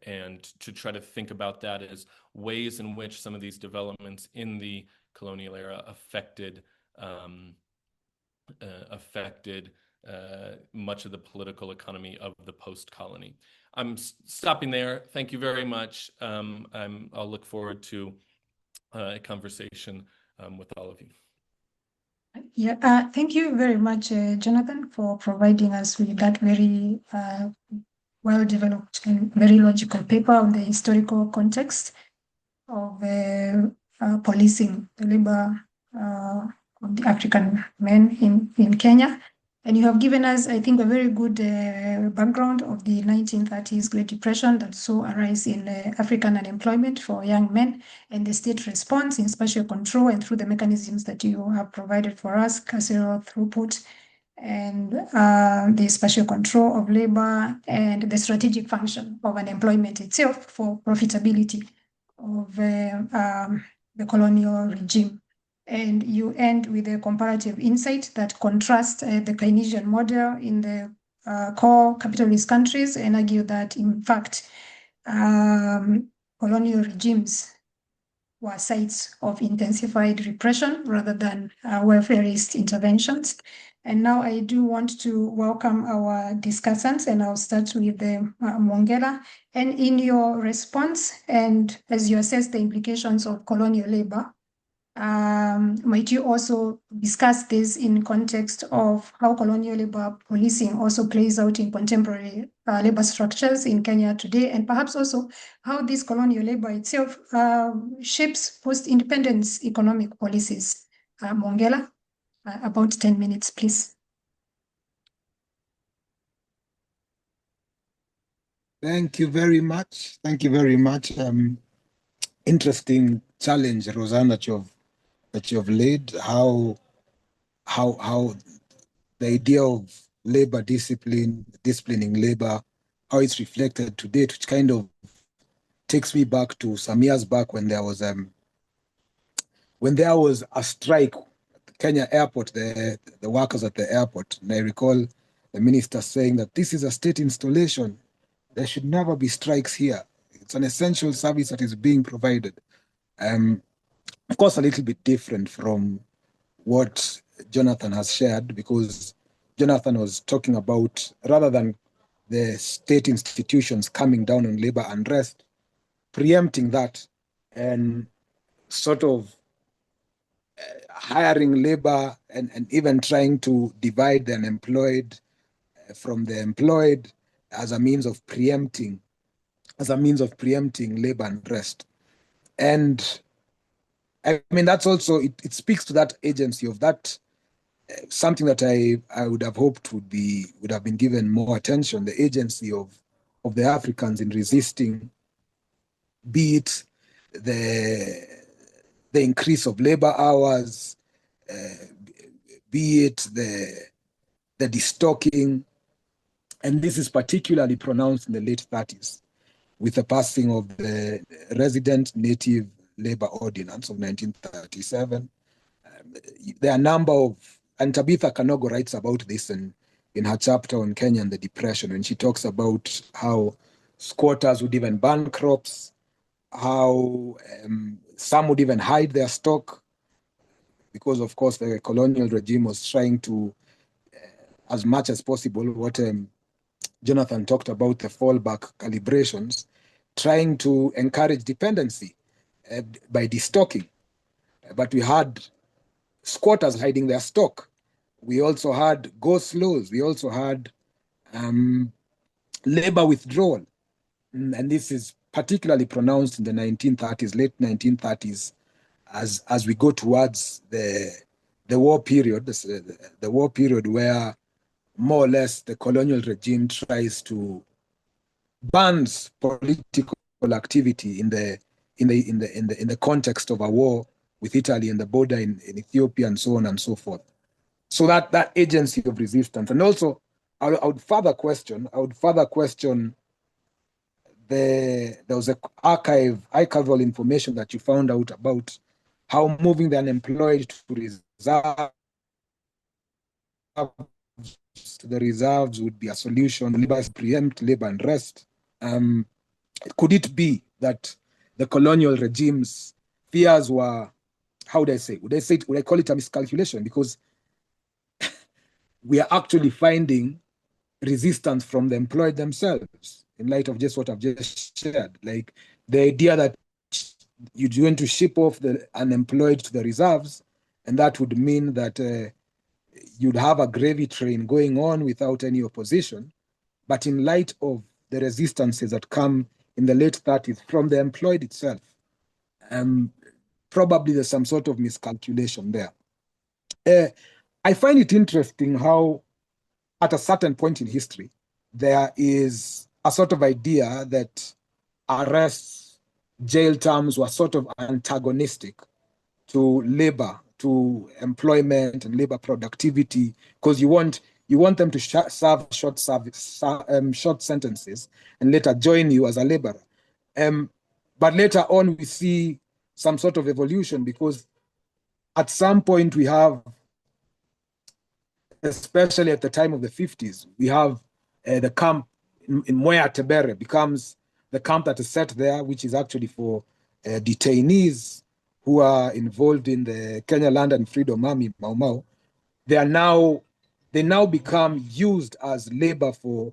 And to try to think about that as ways in which some of these developments in the colonial era affected much of the political economy of the post-colony. I'm stopping there. Thank you very much. I'll look forward to a conversation with all of you. Yeah, thank you very much, Jonathan, for providing us with that very well-developed and very logical paper on the historical context of policing the labor of the African men in Kenya. And you have given us, I think, a very good background of the 1930s Great Depression that saw a rise in African unemployment for young men and the state response in spatial control and through the mechanisms that you have provided for us, carceral, throughput, and the spatial control of labor and the strategic function of unemployment itself for profitability of the colonial regime. And you end with a comparative insight that contrasts the Keynesian model in the core capitalist countries and argue that, in fact, colonial regimes were sites of intensified repression rather than welfareist interventions. And now I do want to welcome our discussants, and I'll start with Mongela. And in your response, and as you assess the implications of colonial labor, might you also discuss this in context of how colonial labor policing also plays out in contemporary labor structures in Kenya today, and perhaps also how this colonial labor itself shapes post-independence economic policies? Mongela, about 10 minutes, please. Thank you very much. Thank you very much. Interesting challenge, Roseanne, that you have laid, how the idea of labor disciplining labor, how it's reflected today, which kind of takes me back to some years back when there was a strike at the Kenya airport, the workers at the airport. And I recall the minister saying that this is a state installation. There should never be strikes here. It's an essential service that is being provided. Of course, a little bit different from what Jonathan has shared, because Jonathan was talking about, rather than the state institutions coming down on labor unrest, preempting that and sort of hiring labor and even trying to divide the unemployed from the employed as a means of preempting labor unrest. And I mean, that's also, it speaks to that agency of that, something that I would have hoped would have been given more attention, the agency of the Africans in resisting, be it the increase of labor hours, be it the destocking. And this is particularly pronounced in the late 30s with the passing of the Resident Native Labor Ordinance of 1937. There are a number of, and Tabitha Kanogo writes about this in her chapter on Kenya and the Depression, when she talks about how squatters would even burn crops, how some would even hide their stock, because of course the colonial regime was trying to, as much as possible, what Jonathan talked about, the fallback calibrations, trying to encourage dependency by destocking. But we had squatters hiding their stock. We also had go-slows. We also had labor withdrawal. And this is particularly pronounced in the 1930s, late 1930s, as we go towards the war period, the war period where more or less the colonial regime tries to ban political activity in in the context of a war with Italy and the border in Ethiopia and so on and so forth. So that agency of resistance. And also, I would further question there was a archival information that you found out about how moving the unemployed to the reserves would be a solution. Labor preempt labor unrest. Could it be that the colonial regime's fears were, how would I say? Would I call it a miscalculation? Because we are actually finding resistance from the employed themselves in light of just what I've just shared. Like the idea that you're going to ship off the unemployed to the reserves, and that would mean that you'd have a gravy train going on without any opposition. But in light of the resistances that come in the late 30s from the employed itself, probably there's some sort of miscalculation there. I find it interesting how at a certain point in history, there is a sort of idea that arrests, jail terms were sort of antagonistic to labor, to employment and labor productivity, because you want them to serve short sentences and later join you as a laborer. But later on, we see some sort of evolution, because at some point we have, especially at the time of the 50s, we have the camp in Moya Tebere becomes the camp that is set there, which is actually for detainees who are involved in the Kenya Land and Freedom Army, Mau Mau. They now become used as labor for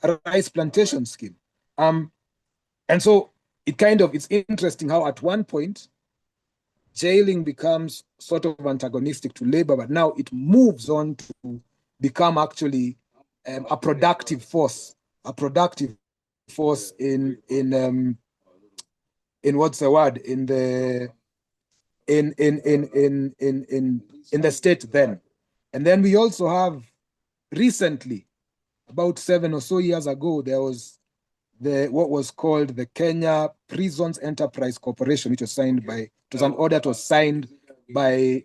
a rice plantation scheme. And so it's interesting how at one point, jailing becomes sort of antagonistic to labor, but now it moves on to become actually a productive force in what's the word, in the state then. And then we also have recently, about 7 or so years ago, there was what was called the Kenya Prisons Enterprise Corporation, which was signed by, it was an order that was signed by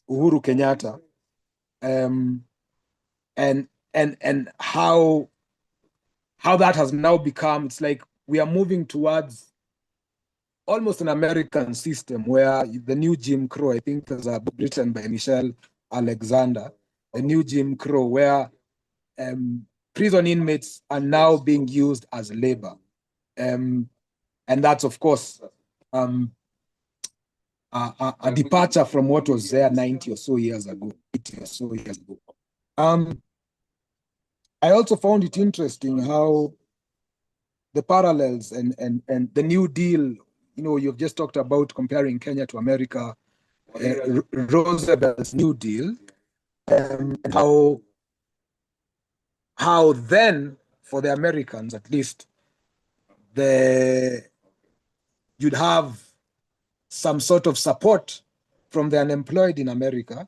Uhuru Kenyatta, and how that has now become, it's like we are moving towards almost an American system where the new Jim Crow, I think there's a book written by Michelle Alexander, the new Jim Crow, where prison inmates are now being used as labor. And that's, of course, a departure from what was there 90 or so years ago, 80 or so years ago. I also found it interesting how the parallels and the New Deal, you've just talked about comparing Kenya to America, Roosevelt's New Deal, and how then, for the Americans at least, you'd have some sort of support from the unemployed in America,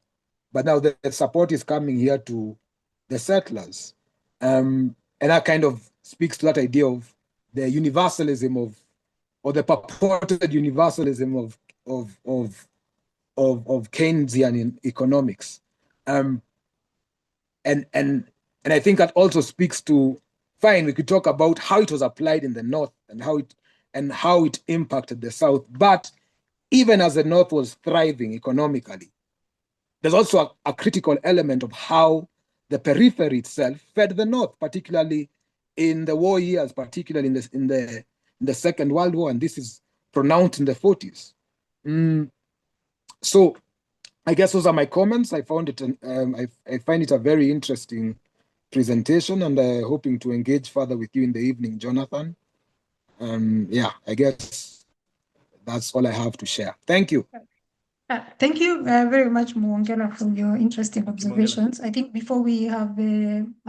but now the support is coming here to the settlers. And that kind of speaks to that idea of the universalism or the purported universalism of Keynesian economics. And I think that also speaks to, fine, we could talk about how it was applied in the North and how it impacted the South. But even as the North was thriving economically, there's also a critical element of how the periphery itself fed the North, particularly in the war years, particularly in the Second World War, and this is pronounced in the 40s. So I guess those are my comments. I found it, I find it a very interesting presentation, and hoping to engage further with you in the evening, Jonathan. Yeah, I guess that's all I have to share. Thank you. Thank you very much, Mwongela, for your interesting observations. I think before we have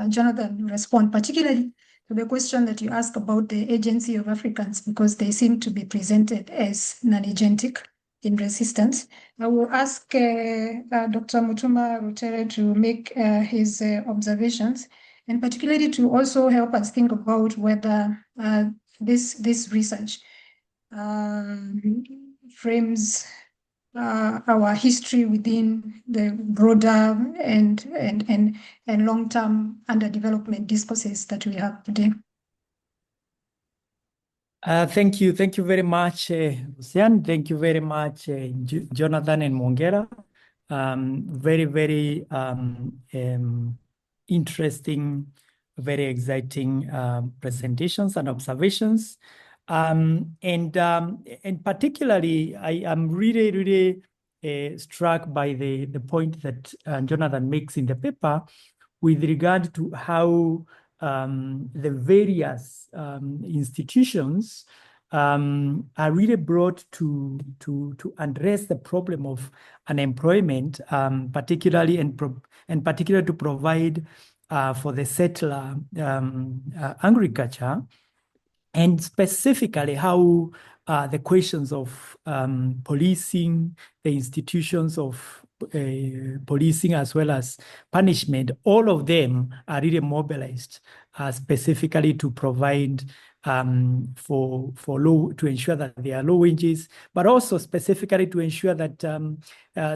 Jonathan respond, particularly to the question that you asked about the agency of Africans, because they seem to be presented as non-agentic in resistance, I will ask Dr. Mutuma Rutere to make his observations, and particularly to also help us think about whether this research frames our history within the broader and long-term underdevelopment discourses that we have today. Thank you very much, Lucian. Thank you very much, Jonathan and Mongera. Very interesting, very exciting presentations and observations. And particularly, I am really struck by the point that Jonathan makes in the paper with regard to how the various institutions are really brought to address the problem of unemployment, particularly to provide for the settler agriculture, and specifically how the questions of policing, the institutions of policing as well as punishment, all of them are really mobilized specifically to provide to ensure that there are low wages, but also specifically to ensure that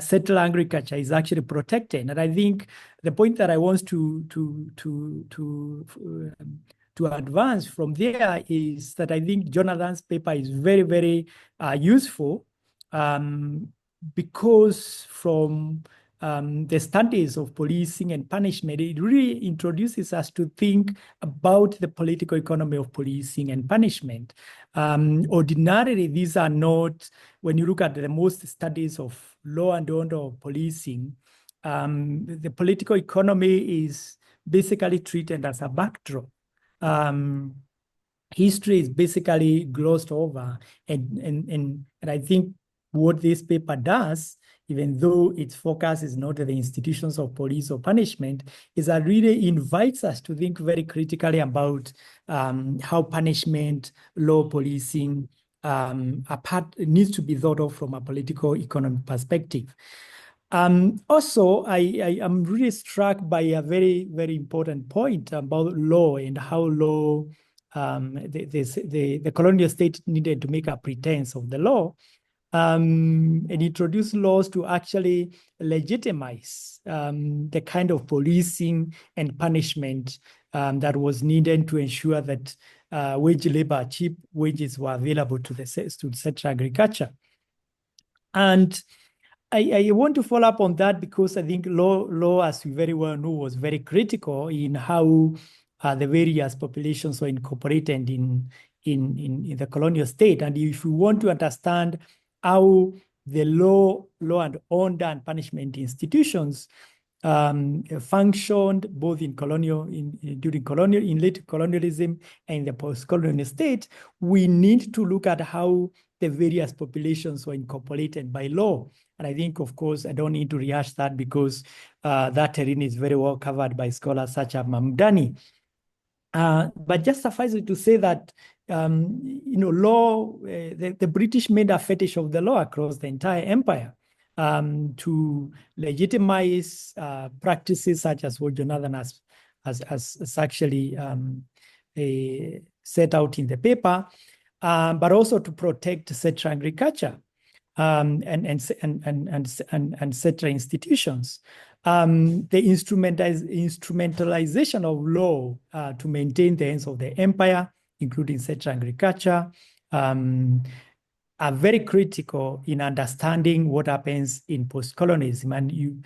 settler agriculture is actually protected. And I think the point that I want to advance from there is that I think Jonathan's paper is very useful because from the studies of policing and punishment, it really introduces us to think about the political economy of policing and punishment. Ordinarily, these are not, when you look at the most studies of law and order of policing, the political economy is basically treated as a backdrop. History is basically glossed over, and I think what this paper does, even though its focus is not the institutions of police or punishment, is that really invites us to think very critically about how punishment, law, policing needs to be thought of from a political economic perspective. Also, I am really struck by a very important point about law and how law, the colonial state needed to make a pretense of the law and introduce laws to actually legitimize the kind of policing and punishment that was needed to ensure that wage labor, cheap wages were available to such agriculture. And I want to follow up on that because I think law, as we very well know, was very critical in how the various populations were incorporated in the colonial state. And if we want to understand how the law and order and punishment institutions functioned both in late colonialism and the post-colonial state, we need to look at how the various populations were incorporated by law. And I think, of course, I don't need to rehash that because that terrain is very well covered by scholars such as Mamdani. But just suffice it to say that, law, the British made a fetish of the law across the entire empire to legitimize practices such as what Jonathan has actually set out in the paper, but also to protect settler agriculture and settler institutions. The instrumentalization of law to maintain the ends of the empire, including settler agriculture, are very critical in understanding what happens in post-colonialism. And you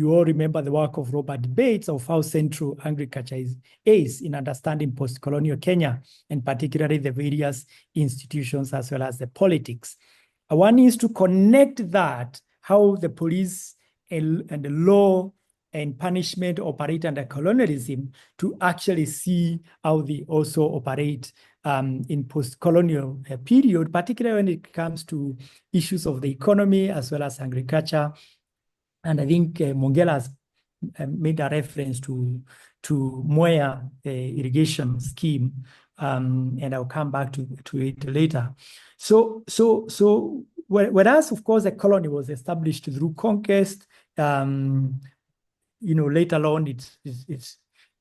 all remember the work of Robert Bates of how central agriculture is in understanding post-colonial Kenya, and particularly the various institutions as well as the politics. One needs to connect that, how the police and the law and punishment operate under colonialism, to actually see how they also operate in post-colonial period, particularly when it comes to issues of the economy as well as agriculture. And I think Mongela has made a reference to Moya irrigation scheme, and I'll come back to it later. So whereas, of course, the colony was established through conquest, later on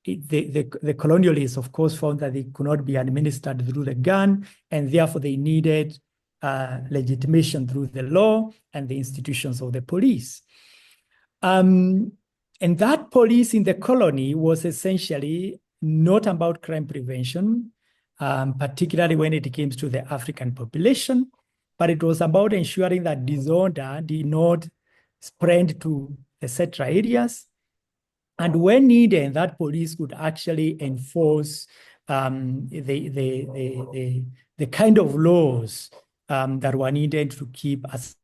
the colonialists, of course, found that they could not be administered through the gun, and therefore they needed legitimation through the law and the institutions of the police. And that police in the colony was essentially not about crime prevention, particularly when it came to the African population, but it was about ensuring that disorder did not spread to the central areas. And when needed, that police could actually enforce the kind of laws that were needed to keep us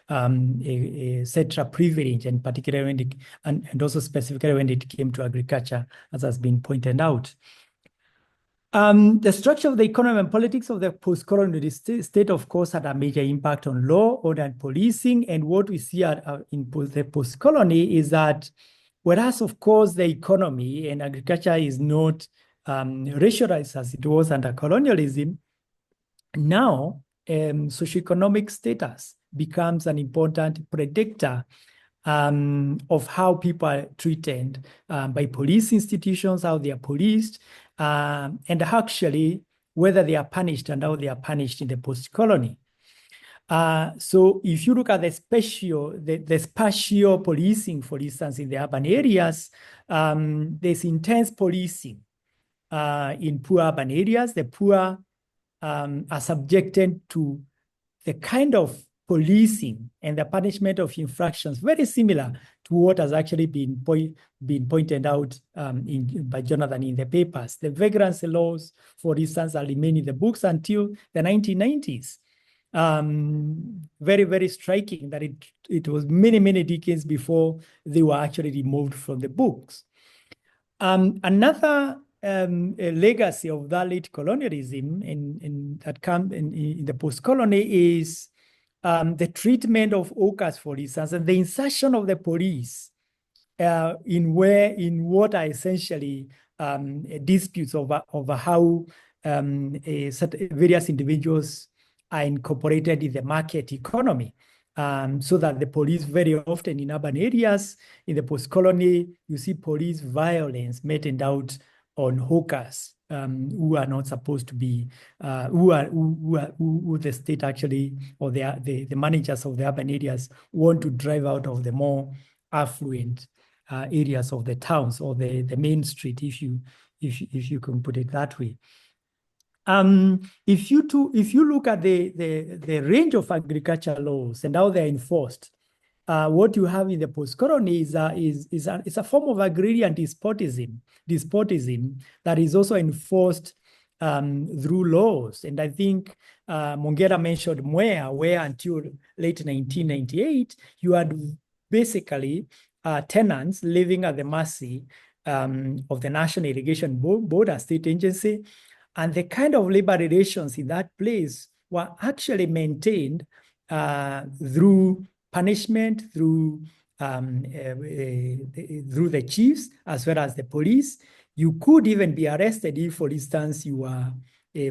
central privilege, and particularly when it, and also specifically when it came to agriculture, as has been pointed out. The structure of the economy and politics of the post-colonial state, of course, had a major impact on law, order, and policing. And what we see in the post-colony is that, whereas, of course, the economy and agriculture is not racialized as it was under colonialism, now socioeconomic status becomes an important predictor of how people are treated by police institutions, how they are policed, and actually whether they are punished and how they are punished in the post-colony. So if you look at the spatial policing, for instance, in the urban areas, there's intense policing in poor urban areas. The poor are subjected to the kind of policing and the punishment of infractions very similar to what has actually been pointed out by Jonathan in the papers. The vagrancy laws, for instance, are remain in the books until the 1990s. Very, very striking that it was many, many decades before they were actually removed from the books. Another legacy of that late colonialism that comes in the post-colony is the treatment of hawkers, for instance, and the insertion of the police in what are essentially disputes over how various individuals are incorporated in the market economy. So that the police very often in urban areas, in the post-colony, you see police violence meted out on hawkers who are not supposed to be, who the state actually, or the managers of the urban areas want to drive out of the more affluent areas of the towns, or the main street, if you can put it that way. If you look at the range of agriculture laws and how they're enforced, what you have in the post-colony is a form of agrarian despotism that is also enforced through laws. And I think Mongera mentioned where until late 1998, you had basically tenants living at the mercy of the National Irrigation Board, a state agency. And the kind of labor relations in that place were actually maintained through punishment, through the chiefs, as well as the police. You could even be arrested if, for instance, you were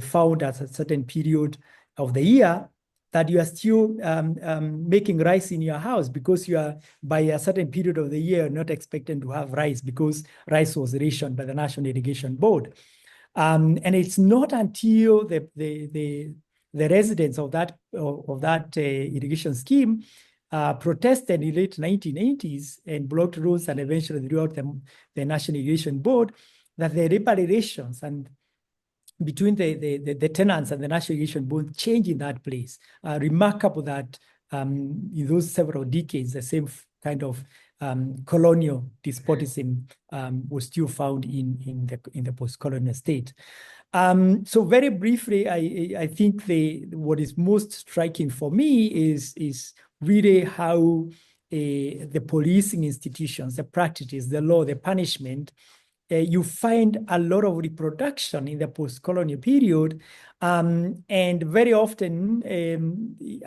found at a certain period of the year that you are still making rice in your house, because you are, by a certain period of the year, not expected to have rice because rice was rationed by the National Irrigation Board. And it's not until the residents of that irrigation scheme protested in the late 1980s and blocked roads and eventually throughout the National Irrigation Board that the reparations and between the tenants and the National Irrigation Board changed in that place. Remarkable that in those several decades, the same kind of colonial despotism was still found in the post-colonial state. So very briefly, I think what is most striking for me is really how the policing institutions, the practices, the law, the punishment, you find a lot of reproduction in the post-colonial period. And very often,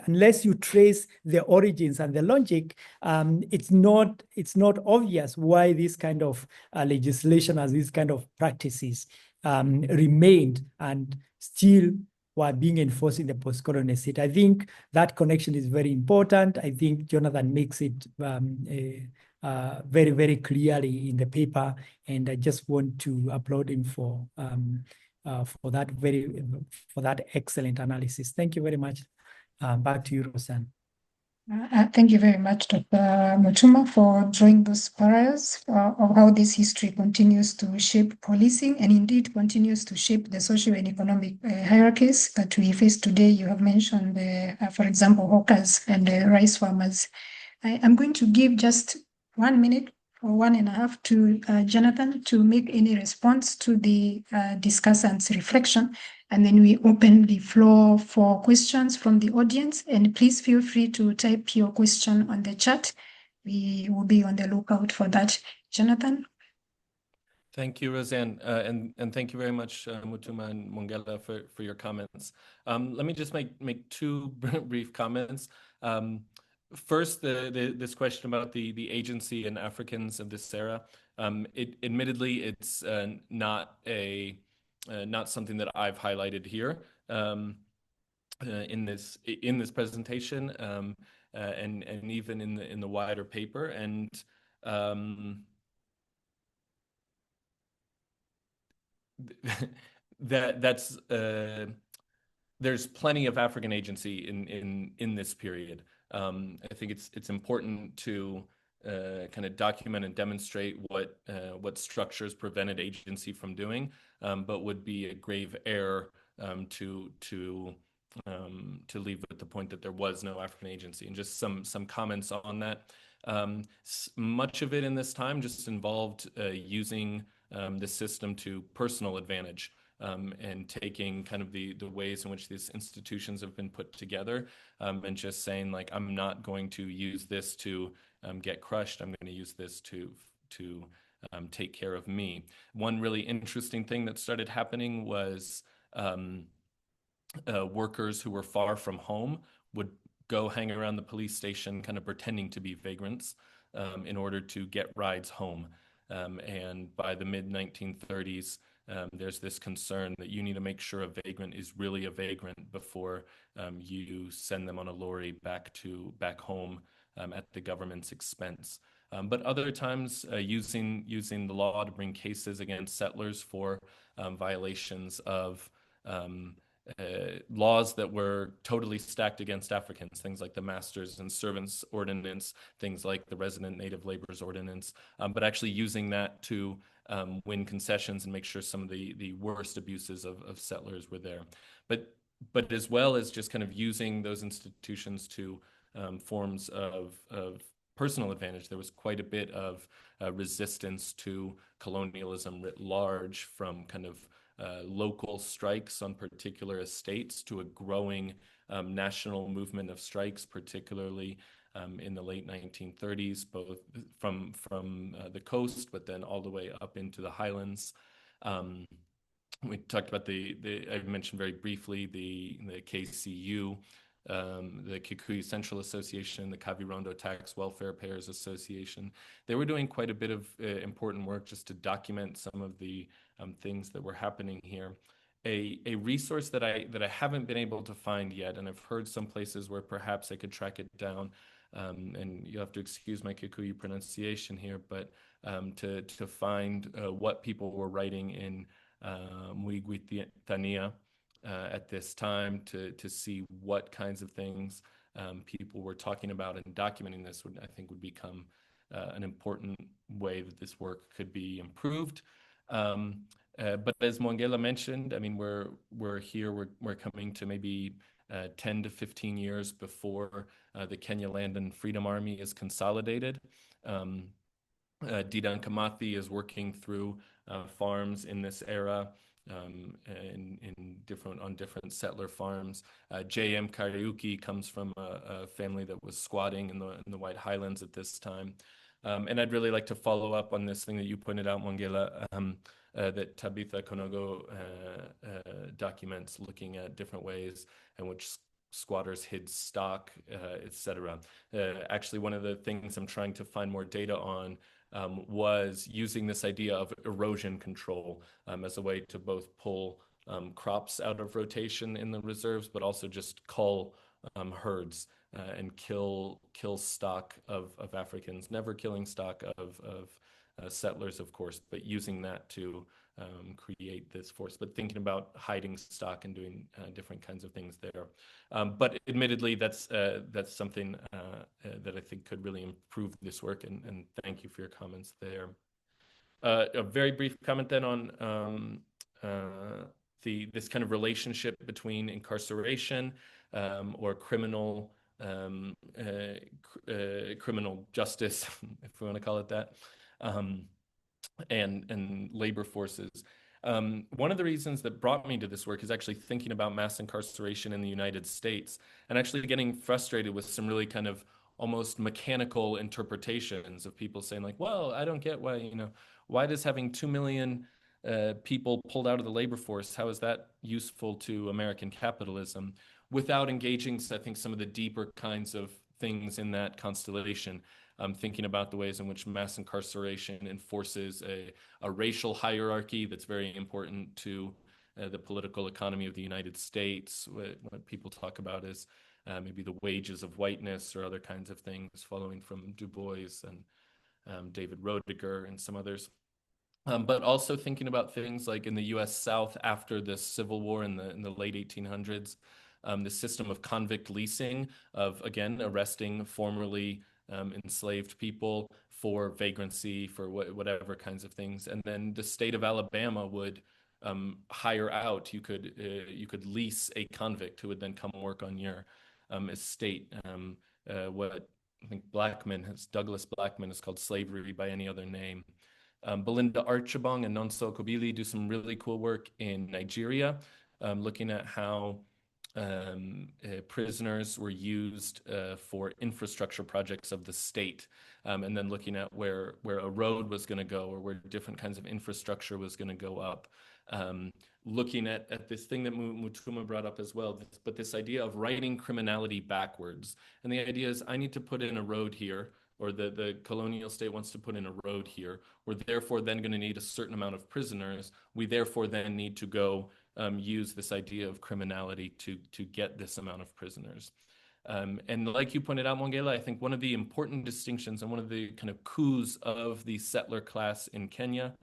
unless you trace the origins and the logic, it's not obvious why this kind of legislation, as these kind of practices remained and still were being enforced in the post-colonial state. I think that connection is very important. I think Jonathan makes it very, very clearly in the paper. And I just want to applaud him for that excellent analysis. Thank you very much. Back to you, Rosanne. Thank you very much, Dr. Mutuma, for drawing those parallels of how this history continues to shape policing and indeed continues to shape the socio and economic hierarchies that we face today. You have mentioned, for example, hawkers and rice farmers. I'm going to give just 1 minute or 1.5 to Jonathan to make any response to the discussant's reflection. And then we open the floor for questions from the audience. And please feel free to type your question on the chat. We will be on the lookout for that. Jonathan? Thank you, Roseanne, and thank you very much, Mutuma and Mongela, for your comments. Let me just make two brief comments. First, this question about the agency and Africans of this era. Admittedly, it's not something that I've highlighted here in this presentation, and even in the wider paper. And there's plenty of African agency in this period. I think it's important to kind of document and demonstrate what structures prevented agency from doing, but would be a grave error to leave with the point that there was no African agency. And just some comments on that. Much of it in this time just involved using the system to personal advantage. And taking kind of the ways in which these institutions have been put together, and just saying, like, I'm not going to use this to get crushed. I'm going to use this to take care of me. One really interesting thing that started happening was workers who were far from home would go hang around the police station kind of pretending to be vagrants in order to get rides home. And by the mid-1930s, there's this concern that you need to make sure a vagrant is really a vagrant before you send them on a lorry back home at the government's expense. But other times, using the law to bring cases against settlers for violations of laws that were totally stacked against Africans, things like the Masters and Servants Ordinance, things like the Resident Native Laborers Ordinance, but actually using that to win concessions and make sure some of the worst abuses of settlers were there. But as well as just kind of using those institutions to forms of personal advantage, there was quite a bit of resistance to colonialism writ large, from kind of local strikes on particular estates to a growing national movement of strikes, particularly in the late 1930s, both from the coast, but then all the way up into the highlands. We talked about I mentioned very briefly the KCU, the Kikuyu Central Association, the Kavirondo Tax Welfare Payers Association. They were doing quite a bit of important work just to document some of the things that were happening here. A resource that I haven't been able to find yet, and I've heard some places where perhaps I could track it down, and you have to excuse my Kikuyu pronunciation here, but to find what people were writing in Muigwitania at this time, to see what kinds of things people were talking about, and documenting this I think would become an important way that this work could be improved. But as Mongela mentioned, I mean, we're coming to maybe 10 to 15 years before the Kenya Land and Freedom Army is consolidated. Didan Kamathi is working through farms in this era, on different settler farms. J.M. Kariuki comes from a family that was squatting in the White Highlands at this time. And I'd really like to follow up on this thing that you pointed out, Mongela, that Tabitha Konogo documents, looking at different ways in which squatters hid stock, etc. Actually, one of the things I'm trying to find more data on was using this idea of erosion control as a way to both pull crops out of rotation in the reserves, but also just cull herds and kill stock of Africans, never killing stock of settlers, of course, but using that to create this force, but thinking about hiding stock and doing different kinds of things there. But admittedly, that's something that I think could really improve this work, and thank you for your comments there. A very brief comment then on this kind of relationship between incarceration or criminal justice, if we want to call it that, and labor forces. One of the reasons that brought me to this work is actually thinking about mass incarceration in the United States and actually getting frustrated with some really kind of almost mechanical interpretations of people saying like, well, I don't get why does having 2 million people pulled out of the labor force, how is that useful to American capitalism, without engaging, I think, some of the deeper kinds of things in that constellation. Thinking about the ways in which mass incarceration enforces a racial hierarchy that's very important to the political economy of the United States. What people talk about is maybe the wages of whiteness or other kinds of things, following from Du Bois and David Roediger and some others. But also thinking about things like in the U.S. South after the Civil War in the late 1800s, the system of convict leasing, of, again, arresting formerly enslaved people for vagrancy, for whatever kinds of things. And then the state of Alabama would hire out. You could lease a convict who would then come work on your estate. What I think Douglas Blackman has called slavery by any other name. Belinda Archibong and Nonso Kobili do some really cool work in Nigeria, looking at how prisoners were used for infrastructure projects of the state, and then looking at where a road was going to go or where different kinds of infrastructure was going to go up. Looking at this thing that Mutuma brought up as well, but this idea of writing criminality backwards. And the idea is, I need to put in a road here, or the colonial state wants to put in a road here. We're therefore then going to need a certain amount of prisoners. We therefore then need to go use this idea of criminality to get this amount of prisoners. And like you pointed out, Mongela, I think one of the important distinctions and one of the kind of coups of the settler class in Kenya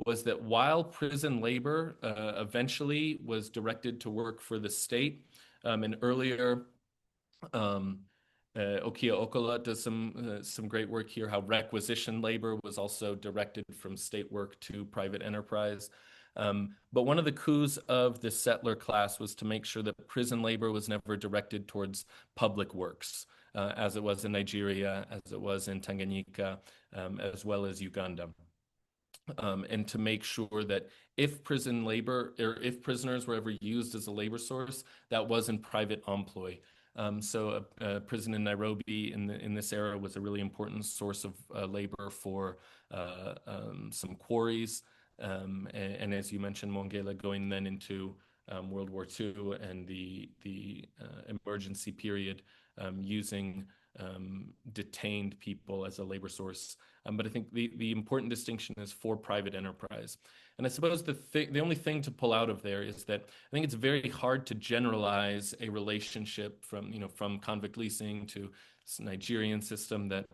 was that while prison labor eventually was directed to work for the state, and earlier Okia Okola does some great work here, how requisition labor was also directed from state work to private enterprise. But one of the coups of the settler class was to make sure that prison labor was never directed towards public works, as it was in Nigeria, as it was in Tanganyika, as well as Uganda. And to make sure that if prison labor, or if prisoners were ever used as a labor source, that was in private employ. So a prison in Nairobi in this era was a really important source of labor for some quarries. And as you mentioned, Mongela, going then into World War II and the emergency period, using detained people as a labor source. But I think the important distinction is for private enterprise. And I suppose the only thing to pull out of there is that I think it's very hard to generalize a relationship from convict leasing to this Nigerian system that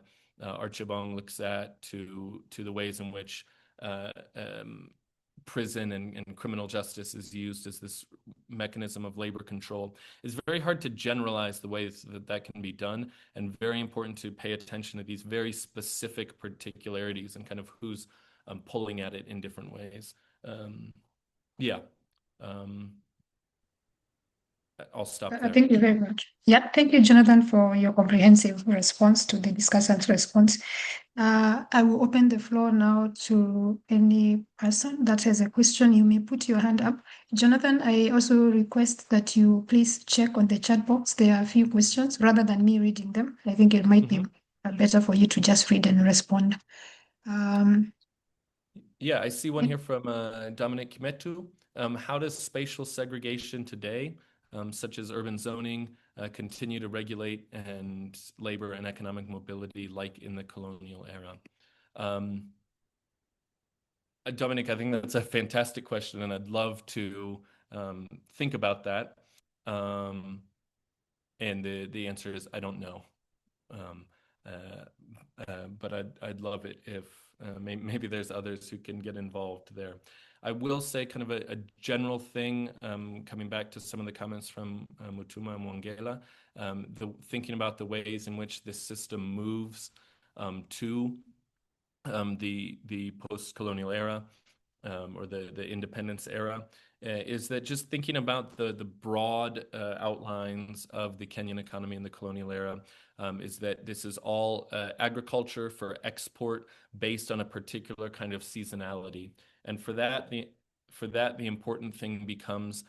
Archibong looks at to the ways in which prison and criminal justice is used as this mechanism of labor control. It's very hard to generalize the ways that can be done, and very important to pay attention to these very specific particularities and kind of who's pulling at it in different ways. I'll stop there. Thank you very much. Yeah, thank you, Jonathan, for your comprehensive response to the discussant's response. I will open the floor now to any person that has a question. You may put your hand up. Jonathan, I also request that you please check on the chat box. There are a few questions rather than me reading them. I think it might be better for you to just read and respond. Yeah, I see one here from Dominic Kimetu. How does spatial segregation today, such as urban zoning, continue to regulate and labor and economic mobility like in the colonial era? Dominic, I think that's a fantastic question, and I'd love to think about that. And the answer is, I don't know. But I'd love it if maybe there's others who can get involved there. I will say kind of a general thing, coming back to some of the comments from Mutuma and Mwangela, thinking about the ways in which this system moves to the post-colonial era, or the independence era, is that just thinking about the broad outlines of the Kenyan economy in the colonial era, is that this is all agriculture for export based on a particular kind of seasonality. And for that, the important thing becomes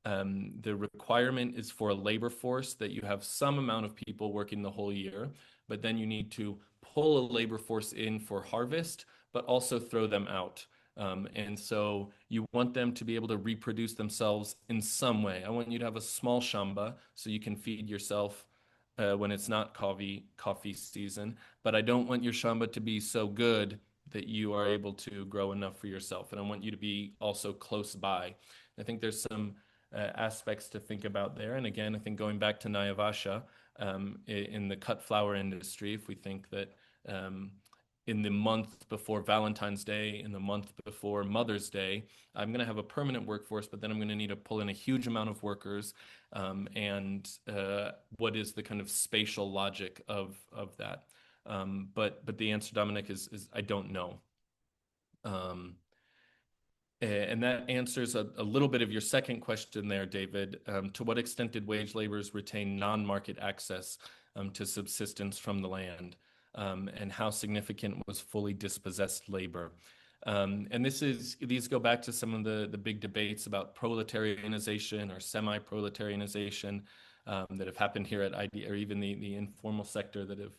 the requirement is for a labor force that you have some amount of people working the whole year, but then you need to pull a labor force in for harvest, but also throw them out. And so you want them to be able to reproduce themselves in some way. I want you to have a small shamba so you can feed yourself when it's not coffee season, but I don't want your shamba to be so good that you are able to grow enough for yourself. And I want you to be also close by. I think there's some aspects to think about there. And again, I think going back to Naivasha, in the cut flower industry, if we think that in the month before Valentine's Day, in the month before Mother's Day, I'm going to have a permanent workforce, but then I'm going to need to pull in a huge amount of workers. And what is the kind of spatial logic of that? But the answer, Dominic, is I don't know. And that answers a little bit of your second question there, David. To what extent did wage laborers retain non-market access to subsistence from the land? And how significant was fully dispossessed labor? And these go back to some of the big debates about proletarianization or semi-proletarianization that have happened here at IDS, or even the informal sector that have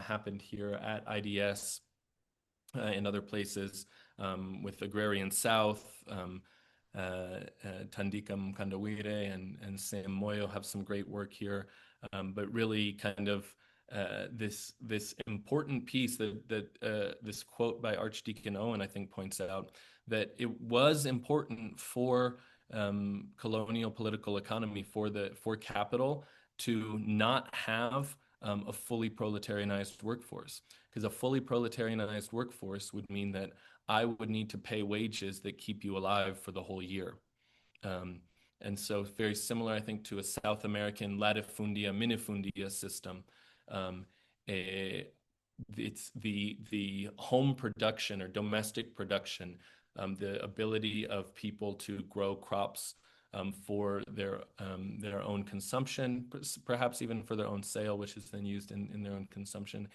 happened here at IDS and other places, with Agrarian South, Tandika Mkandawire and Sam Moyo have some great work here, but really kind of this important piece that this quote by Archdeacon Owen, I think, points out that it was important for colonial political economy, for capital, to not have a fully proletarianized workforce, because a fully proletarianized workforce would mean that I would need to pay wages that keep you alive for the whole year. And so very similar, I think, to a South American latifundia, minifundia system. It's the home production or domestic production, the ability of people to grow crops for their own consumption, perhaps even for their own sale, which is then used in their own consumption,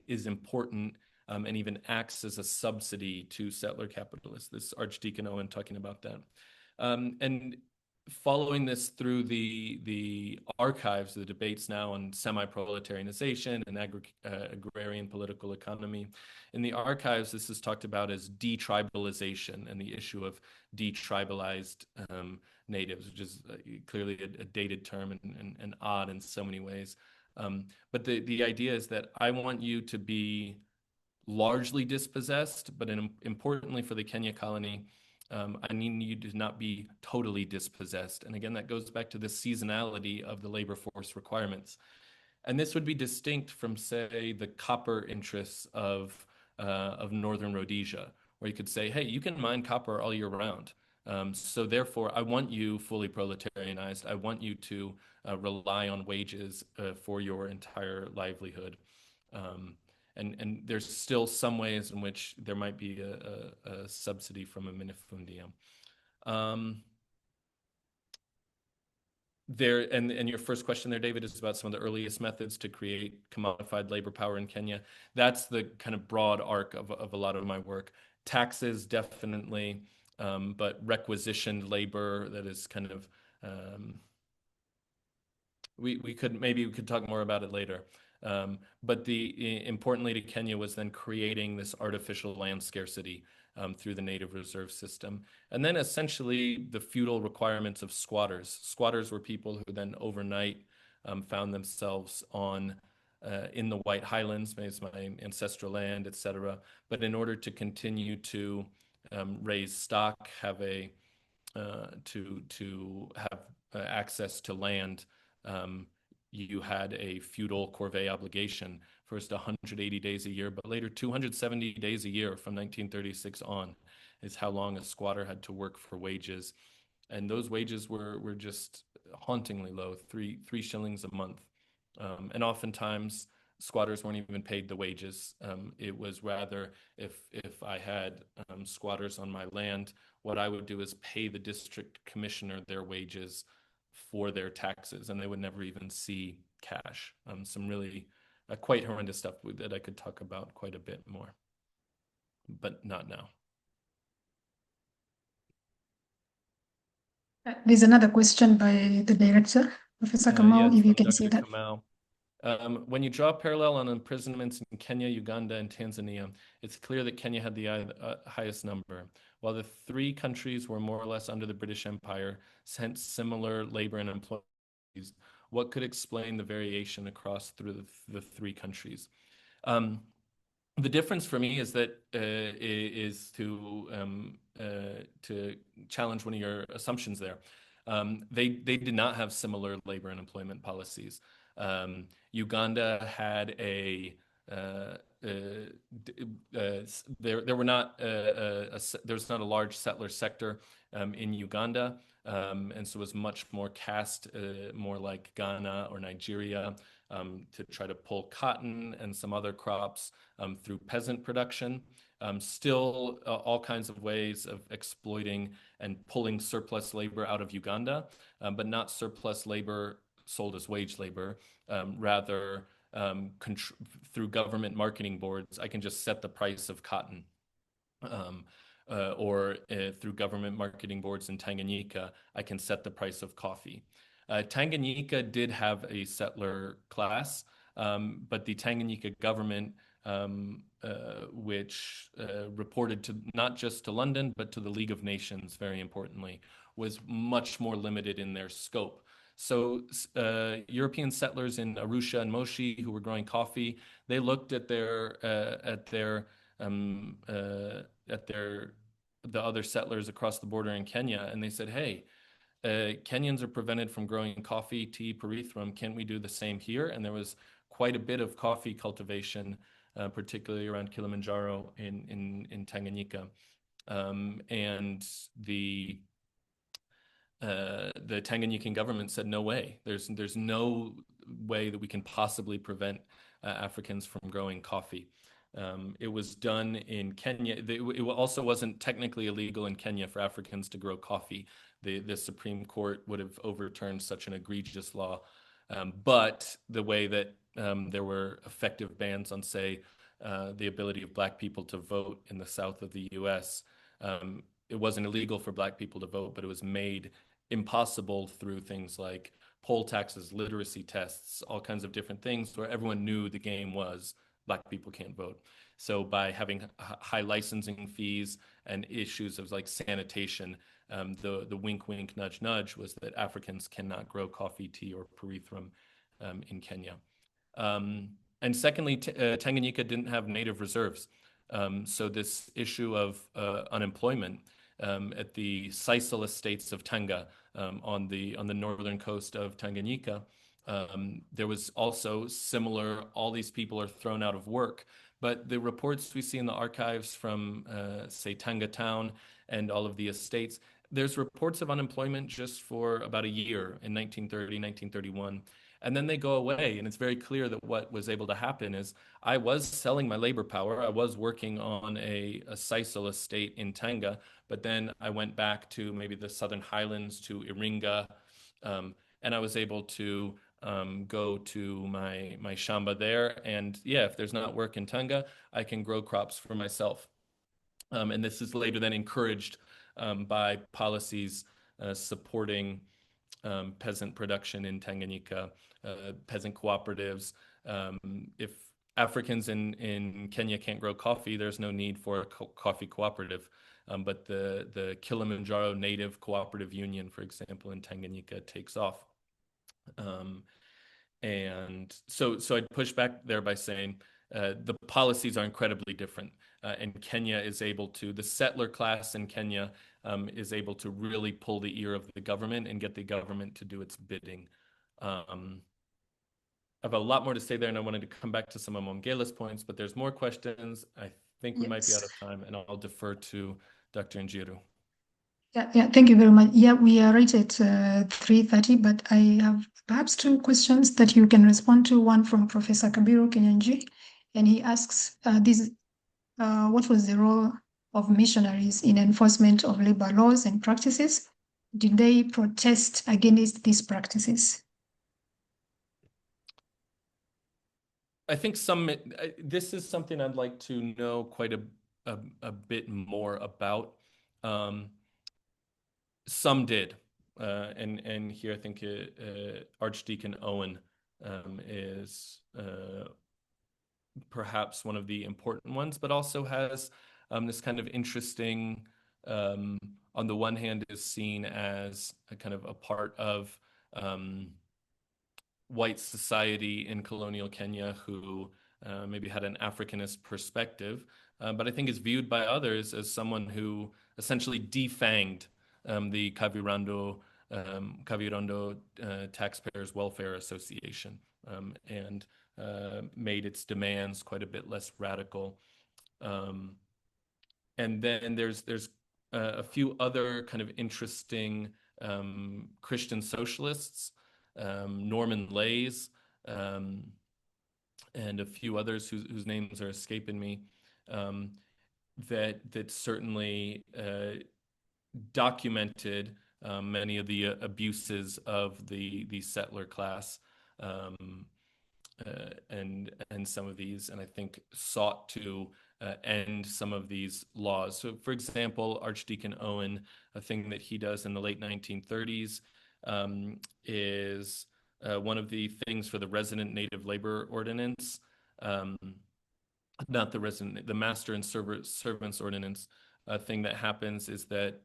is important, and even acts as a subsidy to settler capitalists. This Archdeacon Owen talking about that. And following this through the archives, the debates now on semi-proletarianization and agrarian political economy. In the archives, this is talked about as detribalization and the issue of detribalized natives, which is clearly a dated term and odd in so many ways. But the idea is that I want you to be largely dispossessed, but importantly for the Kenya colony, I need you to not be totally dispossessed. And again, that goes back to the seasonality of the labor force requirements. And this would be distinct from, say, the copper interests of Northern Rhodesia, where you could say, hey, you can mine copper all year round. So therefore, I want you fully proletarianized. I want you to rely on wages for your entire livelihood. And there's still some ways in which there might be a subsidy from a minifundia. And your first question there, David, is about some of the earliest methods to create commodified labor power in Kenya. That's the kind of broad arc of a lot of my work. Taxes, definitely, but requisitioned labor, that is kind of, we could talk more about it later. But importantly to Kenya was then creating this artificial land scarcity through the native reserve system. And then essentially the feudal requirements of squatters. Squatters were people who then overnight found themselves in the White Highlands, maybe it's my ancestral land, etc. But in order to continue to raise stock, have to have access to land, you had a feudal corvée obligation, first 180 days a year, but later 270 days a year from 1936 on is how long a squatter had to work for wages. And those wages were just hauntingly low, three shillings a month. And oftentimes squatters weren't even paid the wages. It was rather, if I had squatters on my land, what I would do is pay the district commissioner their wages for their taxes, and they would never even see cash. Some really quite horrendous stuff that I could talk about quite a bit more, but not now. There's another question by the director, Professor Kamau, Yes, if you from can see Dr. that. Kamau. When you draw a parallel on imprisonments in Kenya, Uganda, and Tanzania, it's clear that Kenya had the highest number. While the three countries were more or less under the British Empire, hence similar labor and employment, what could explain the variation across through the three countries? The difference for me is that is to challenge one of your assumptions there. They did not have similar labor and employment policies. Uganda had there's not a large settler sector in Uganda, and so it was much more cast, more like Ghana or Nigeria, to try to pull cotton and some other crops through peasant production. Still all kinds of ways of exploiting and pulling surplus labor out of Uganda, but not surplus labor sold as wage labor, rather through government marketing boards, I can just set the price of cotton. Or through government marketing boards in Tanganyika, I can set the price of coffee. Tanganyika did have a settler class, but the Tanganyika government, which reported to not just to London, but to the League of Nations, very importantly, was much more limited in their scope. So European settlers in Arusha and Moshi who were growing coffee, they looked at the other settlers across the border in Kenya, and they said, hey, Kenyans are prevented from growing coffee, tea, peripherum. Can't we do the same here? And there was quite a bit of coffee cultivation, particularly around Kilimanjaro in Tanganyika. And the Tanganyikan government said, no way. There's no way that we can possibly prevent Africans from growing coffee. It was done in Kenya. It also wasn't technically illegal in Kenya for Africans to grow coffee. The Supreme Court would have overturned such an egregious law. But the way that there were effective bans on, say, the ability of Black people to vote in the south of the US, it wasn't illegal for Black people to vote, but it was made impossible through things like poll taxes, literacy tests, all kinds of different things where everyone knew the game was Black people can't vote. So by having high licensing fees and issues of like sanitation, the wink, wink, nudge, nudge was that Africans cannot grow coffee, tea, or peripherum in Kenya. And secondly, Tanganyika didn't have native reserves. So this issue of unemployment at the sisal estates of Tanga on the northern coast of Tanganyika, there was also similar, all these people are thrown out of work. But the reports we see in the archives from, say, Tanga town and all of the estates, there's reports of unemployment just for about a year in 1930, 1931. And then they go away. And it's very clear that what was able to happen is I was selling my labor power. I was working on a sisal estate in Tanga, but then I went back to maybe the Southern Highlands, to Iringa, and I was able to go to my shamba there. And yeah, if there's not work in Tanga, I can grow crops for myself. And this is later then encouraged by policies supporting peasant production in Tanganyika, peasant cooperatives. If Africans in Kenya can't grow coffee, there's no need for a coffee cooperative. But the Kilimanjaro Native Cooperative Union, for example, in Tanganyika takes off. And so I'd push back there by saying the policies are incredibly different. And Kenya is able to, the settler class in Kenya is able to really pull the ear of the government and get the government to do its bidding. have a lot more to say there, and I wanted to come back to some of Mongela's points, but there's more questions. I think we might be out of time, and I'll defer to Dr. Njiru. Yeah, thank you very much. Yeah, we are right at 3:30, but I have perhaps two questions that you can respond to. One from Professor Kabiru Kenyanji, and he asks, what was the role of missionaries in enforcement of labor laws and practices? Did they protest against these practices? I think this is something I'd like to know quite a bit more about. Some did, and here I think Archdeacon Owen is perhaps one of the important ones, but also has this kind of interesting, on the one hand, is seen as a kind of a part of white society in colonial Kenya who maybe had an Africanist perspective, but I think is viewed by others as someone who essentially defanged the Kavirondo Taxpayers Welfare Association and made its demands quite a bit less radical. And then there's a few other kind of interesting Christian socialists, Norman Lays, and a few others whose names are escaping me, that certainly documented many of the abuses of the settler class, and some of these, and I think sought to end some of these laws. So, for example, Archdeacon Owen, a thing that he does in the late 1930s is one of the things for the resident native labor ordinance, not the master and servants ordinance. A thing that happens is that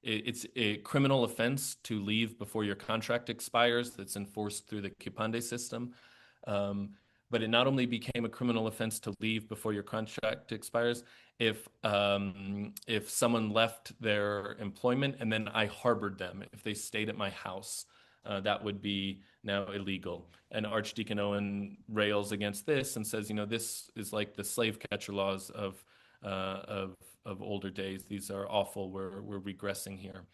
it's a criminal offense to leave before your contract expires. That's enforced through the Kipande system. But it not only became a criminal offense to leave before your contract expires, if someone left their employment and then I harbored them, if they stayed at my house, that would be now illegal. And Archdeacon Owen rails against this and says, this is like the slave catcher laws of older days. These are awful. We're regressing here.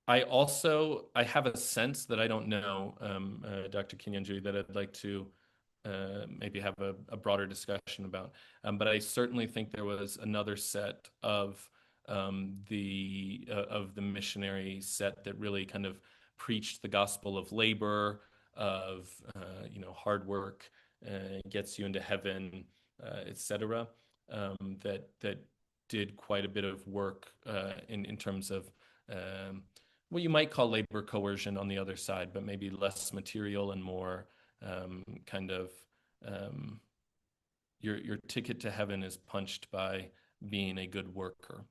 I have a sense that I don't know, Dr. Kenyanji, that I'd like to maybe have a broader discussion about. But I certainly think there was another set of the missionary set that really kind of preached the gospel of labor, of hard work, gets you into heaven, etc. That did quite a bit of work in terms of what you might call labor coercion on the other side, but maybe less material and more kind of your ticket to heaven is punched by being a good worker.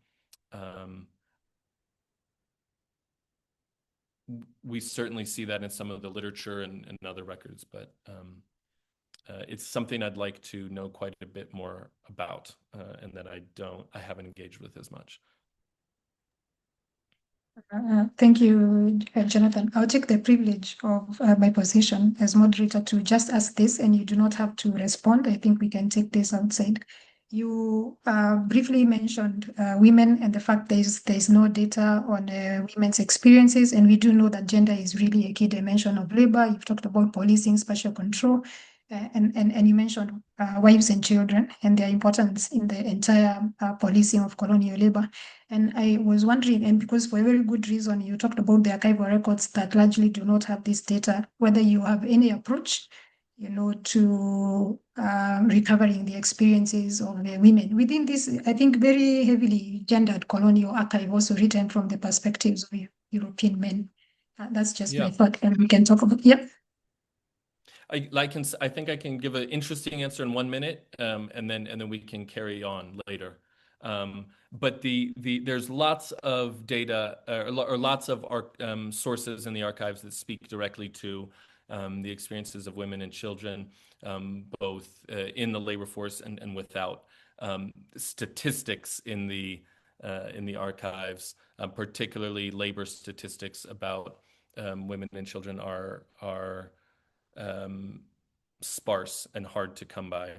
We certainly see that in some of the literature and other records, but it's something I'd like to know quite a bit more about, and that I haven't engaged with as much. Thank you, Jonathan. I'll take the privilege of my position as moderator to just ask this, and you do not have to respond. I think we can take this outside. You briefly mentioned women and the fact there's no data on women's experiences, and we do know that gender is really a key dimension of labor. You've talked about policing, spatial control, and you mentioned wives and children and their importance in the entire policing of colonial labor. And I was wondering, and because for a very good reason, you talked about the archival records that largely do not have this data, whether you have any approach, to recovering the experiences of the women within this, I think, very heavily gendered colonial archive, also written from the perspectives of European men. That's just my thought, and we can talk about. I think I can give an interesting answer in 1 minute, and then we can carry on later. But there's lots of data or lots of sources in the archives that speak directly to the experiences of women and children, both in the labor force and without. Statistics in the archives, particularly labor statistics about women and children are sparse and hard to come by.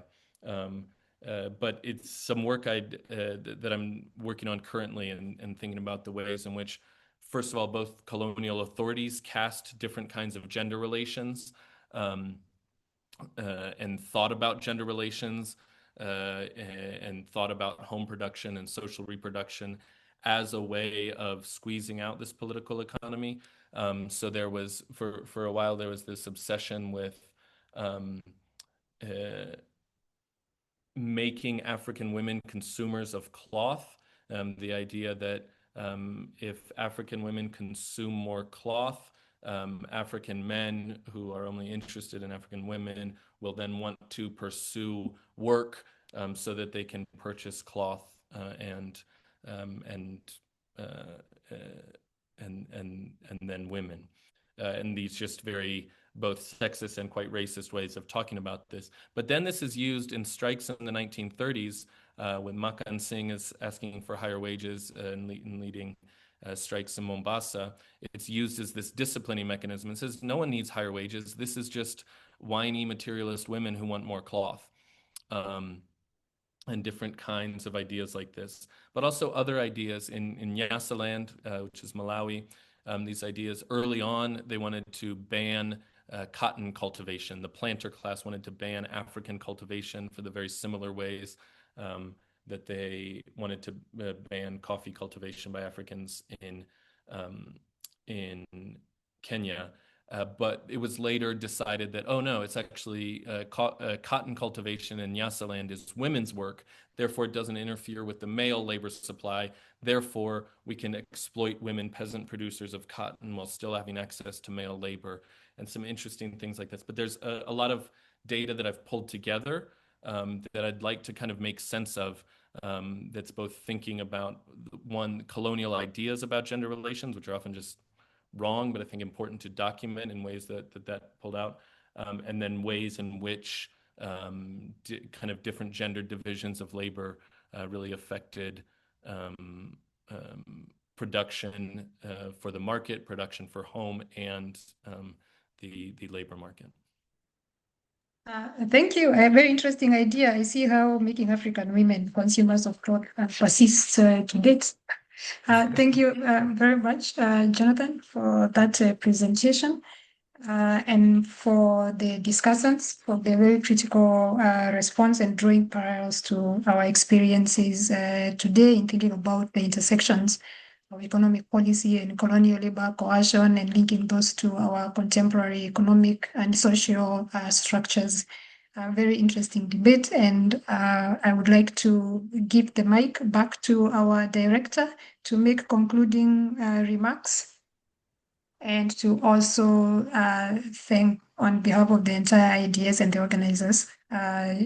But it's some work that I'm working on currently and thinking about the ways in which, first of all, both colonial authorities cast different kinds of gender relations and thought about gender relations and thought about home production and social reproduction as a way of squeezing out this political economy. So there was, for a while, there was this obsession with making African women consumers of cloth. The idea that if African women consume more cloth, African men who are only interested in African women will then want to pursue work so that they can purchase cloth and then women. And these just very both sexist and quite racist ways of talking about this. But then this is used in strikes in the 1930s when Makan Singh is asking for higher wages and leading strikes in Mombasa. It's used as this disciplining mechanism. It says no one needs higher wages. This is just whiny materialist women who want more cloth. And different kinds of ideas like this, but also other ideas in Nyasaland, which is Malawi. These ideas early on, they wanted to ban cotton cultivation. The planter class wanted to ban African cultivation for the very similar ways that they wanted to ban coffee cultivation by Africans in Kenya. But it was later decided that, oh no, it's actually cotton cultivation in Nyasaland is women's work. Therefore, it doesn't interfere with the male labor supply. Therefore, we can exploit women peasant producers of cotton while still having access to male labor, and some interesting things like this. But there's a lot of data that I've pulled together that I'd like to kind of make sense of, that's both thinking about, one, colonial ideas about gender relations, which are often just wrong, but I think important to document in ways that pulled out, and then ways in which kind of different gender divisions of labor really affected production for the market, production for home, and the labor market. Thank you. A very interesting idea. I see how making African women consumers of cloth persists to date. Thank you very much, Jonathan, for that presentation and for the discussants, for the very critical response and drawing parallels to our experiences today in thinking about the intersections of economic policy and colonial labor coercion and linking those to our contemporary economic and social structures. Very interesting debate, and I would like to give the mic back to our director to make concluding remarks and to also thank on behalf of the entire IDS and the organizers,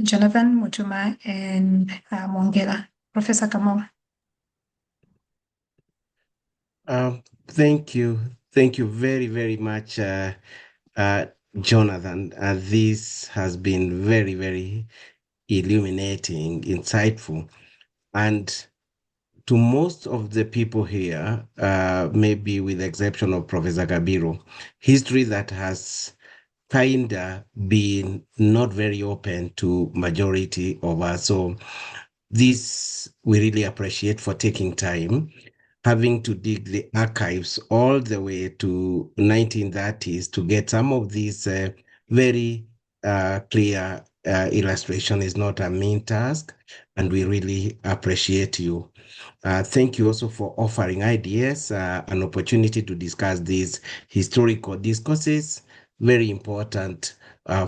Jonathan, Mutuma, and Mongela. Professor Kamau. Thank you. Thank you very, very much, Jonathan. This has been very, very illuminating, insightful. And to most of the people here, maybe with the exception of Professor Kabiro, history that has kinda been not very open to majority of us. So this we really appreciate for taking time, having to dig the archives all the way to 1930s to get some of these very clear illustration is not a mean task, and we really appreciate you. Thank you also for offering IDS an opportunity to discuss these historical discourses, very important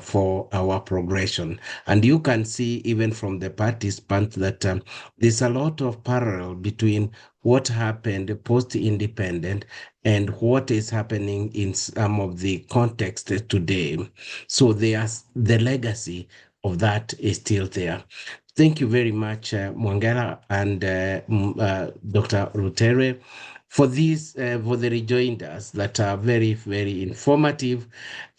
for our progression. And you can see even from the participants that there's a lot of parallel between what happened post-independent and what is happening in some of the context today. So there's the legacy of that is still there. Thank you very much, Mwangela and Dr. Rutere, for these, for the rejoinders that are very, very informative,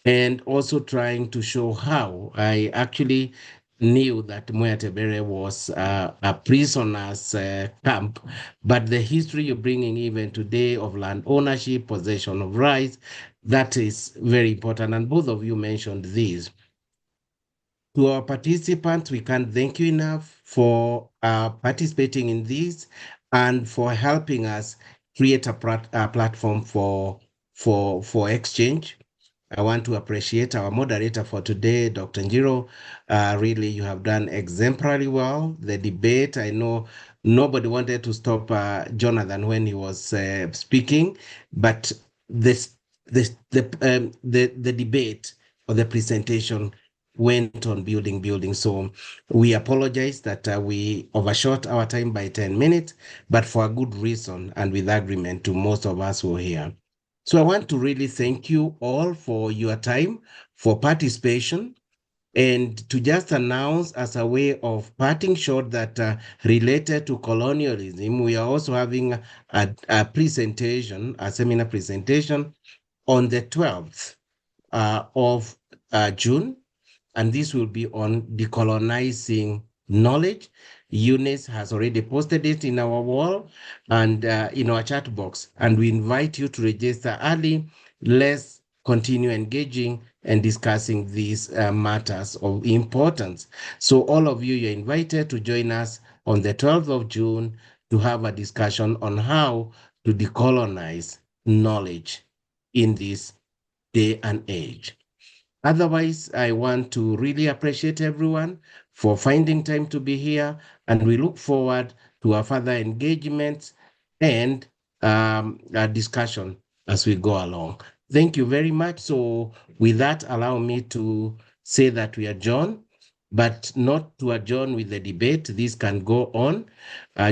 and also trying to show how I actually knew that Muatebere was a prisoner's camp, but the history you're bringing even today of land ownership, possession of rights, that is very important. And both of you mentioned these. To our participants, we can't thank you enough for participating in this and for helping us create a platform for exchange. I want to appreciate our moderator for today, Dr. Njiro. Really, you have done exemplary well. The debate, I know nobody wanted to stop Jonathan when he was speaking, but the debate or the presentation went on building. So we apologize that we overshot our time by 10 minutes, but for a good reason and with agreement to most of us who are here. So I want to really thank you all for your time, for participation, and to just announce as a way of parting shot that related to colonialism, we are also having a presentation, a seminar presentation on the 12th of June, and this will be on decolonizing knowledge. Eunice has already posted it in our wall and in our chat box, and we invite you to register early. Let's continue engaging and discussing these matters of importance. So all of you, you're invited to join us on the 12th of June to have a discussion on how to decolonize knowledge in this day and age. Otherwise, I want to really appreciate everyone for finding time to be here, and we look forward to our further engagements and a discussion as we go along. Thank you very much. So with that, allow me to say that we adjourn, but not to adjourn with the debate. This can go on.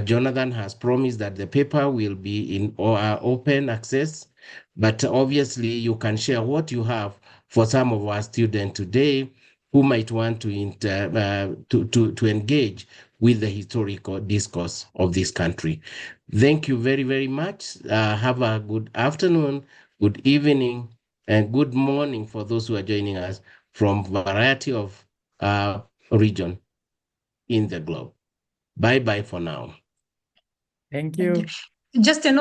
Jonathan has promised that the paper will be in open access, but obviously you can share what you have for some of our students today who might want to engage with the historical discourse of this country. Thank you very, very much. Have a good afternoon, good evening, and good morning for those who are joining us from a variety of region in the globe. Bye-bye for now. Thank you. Just a note.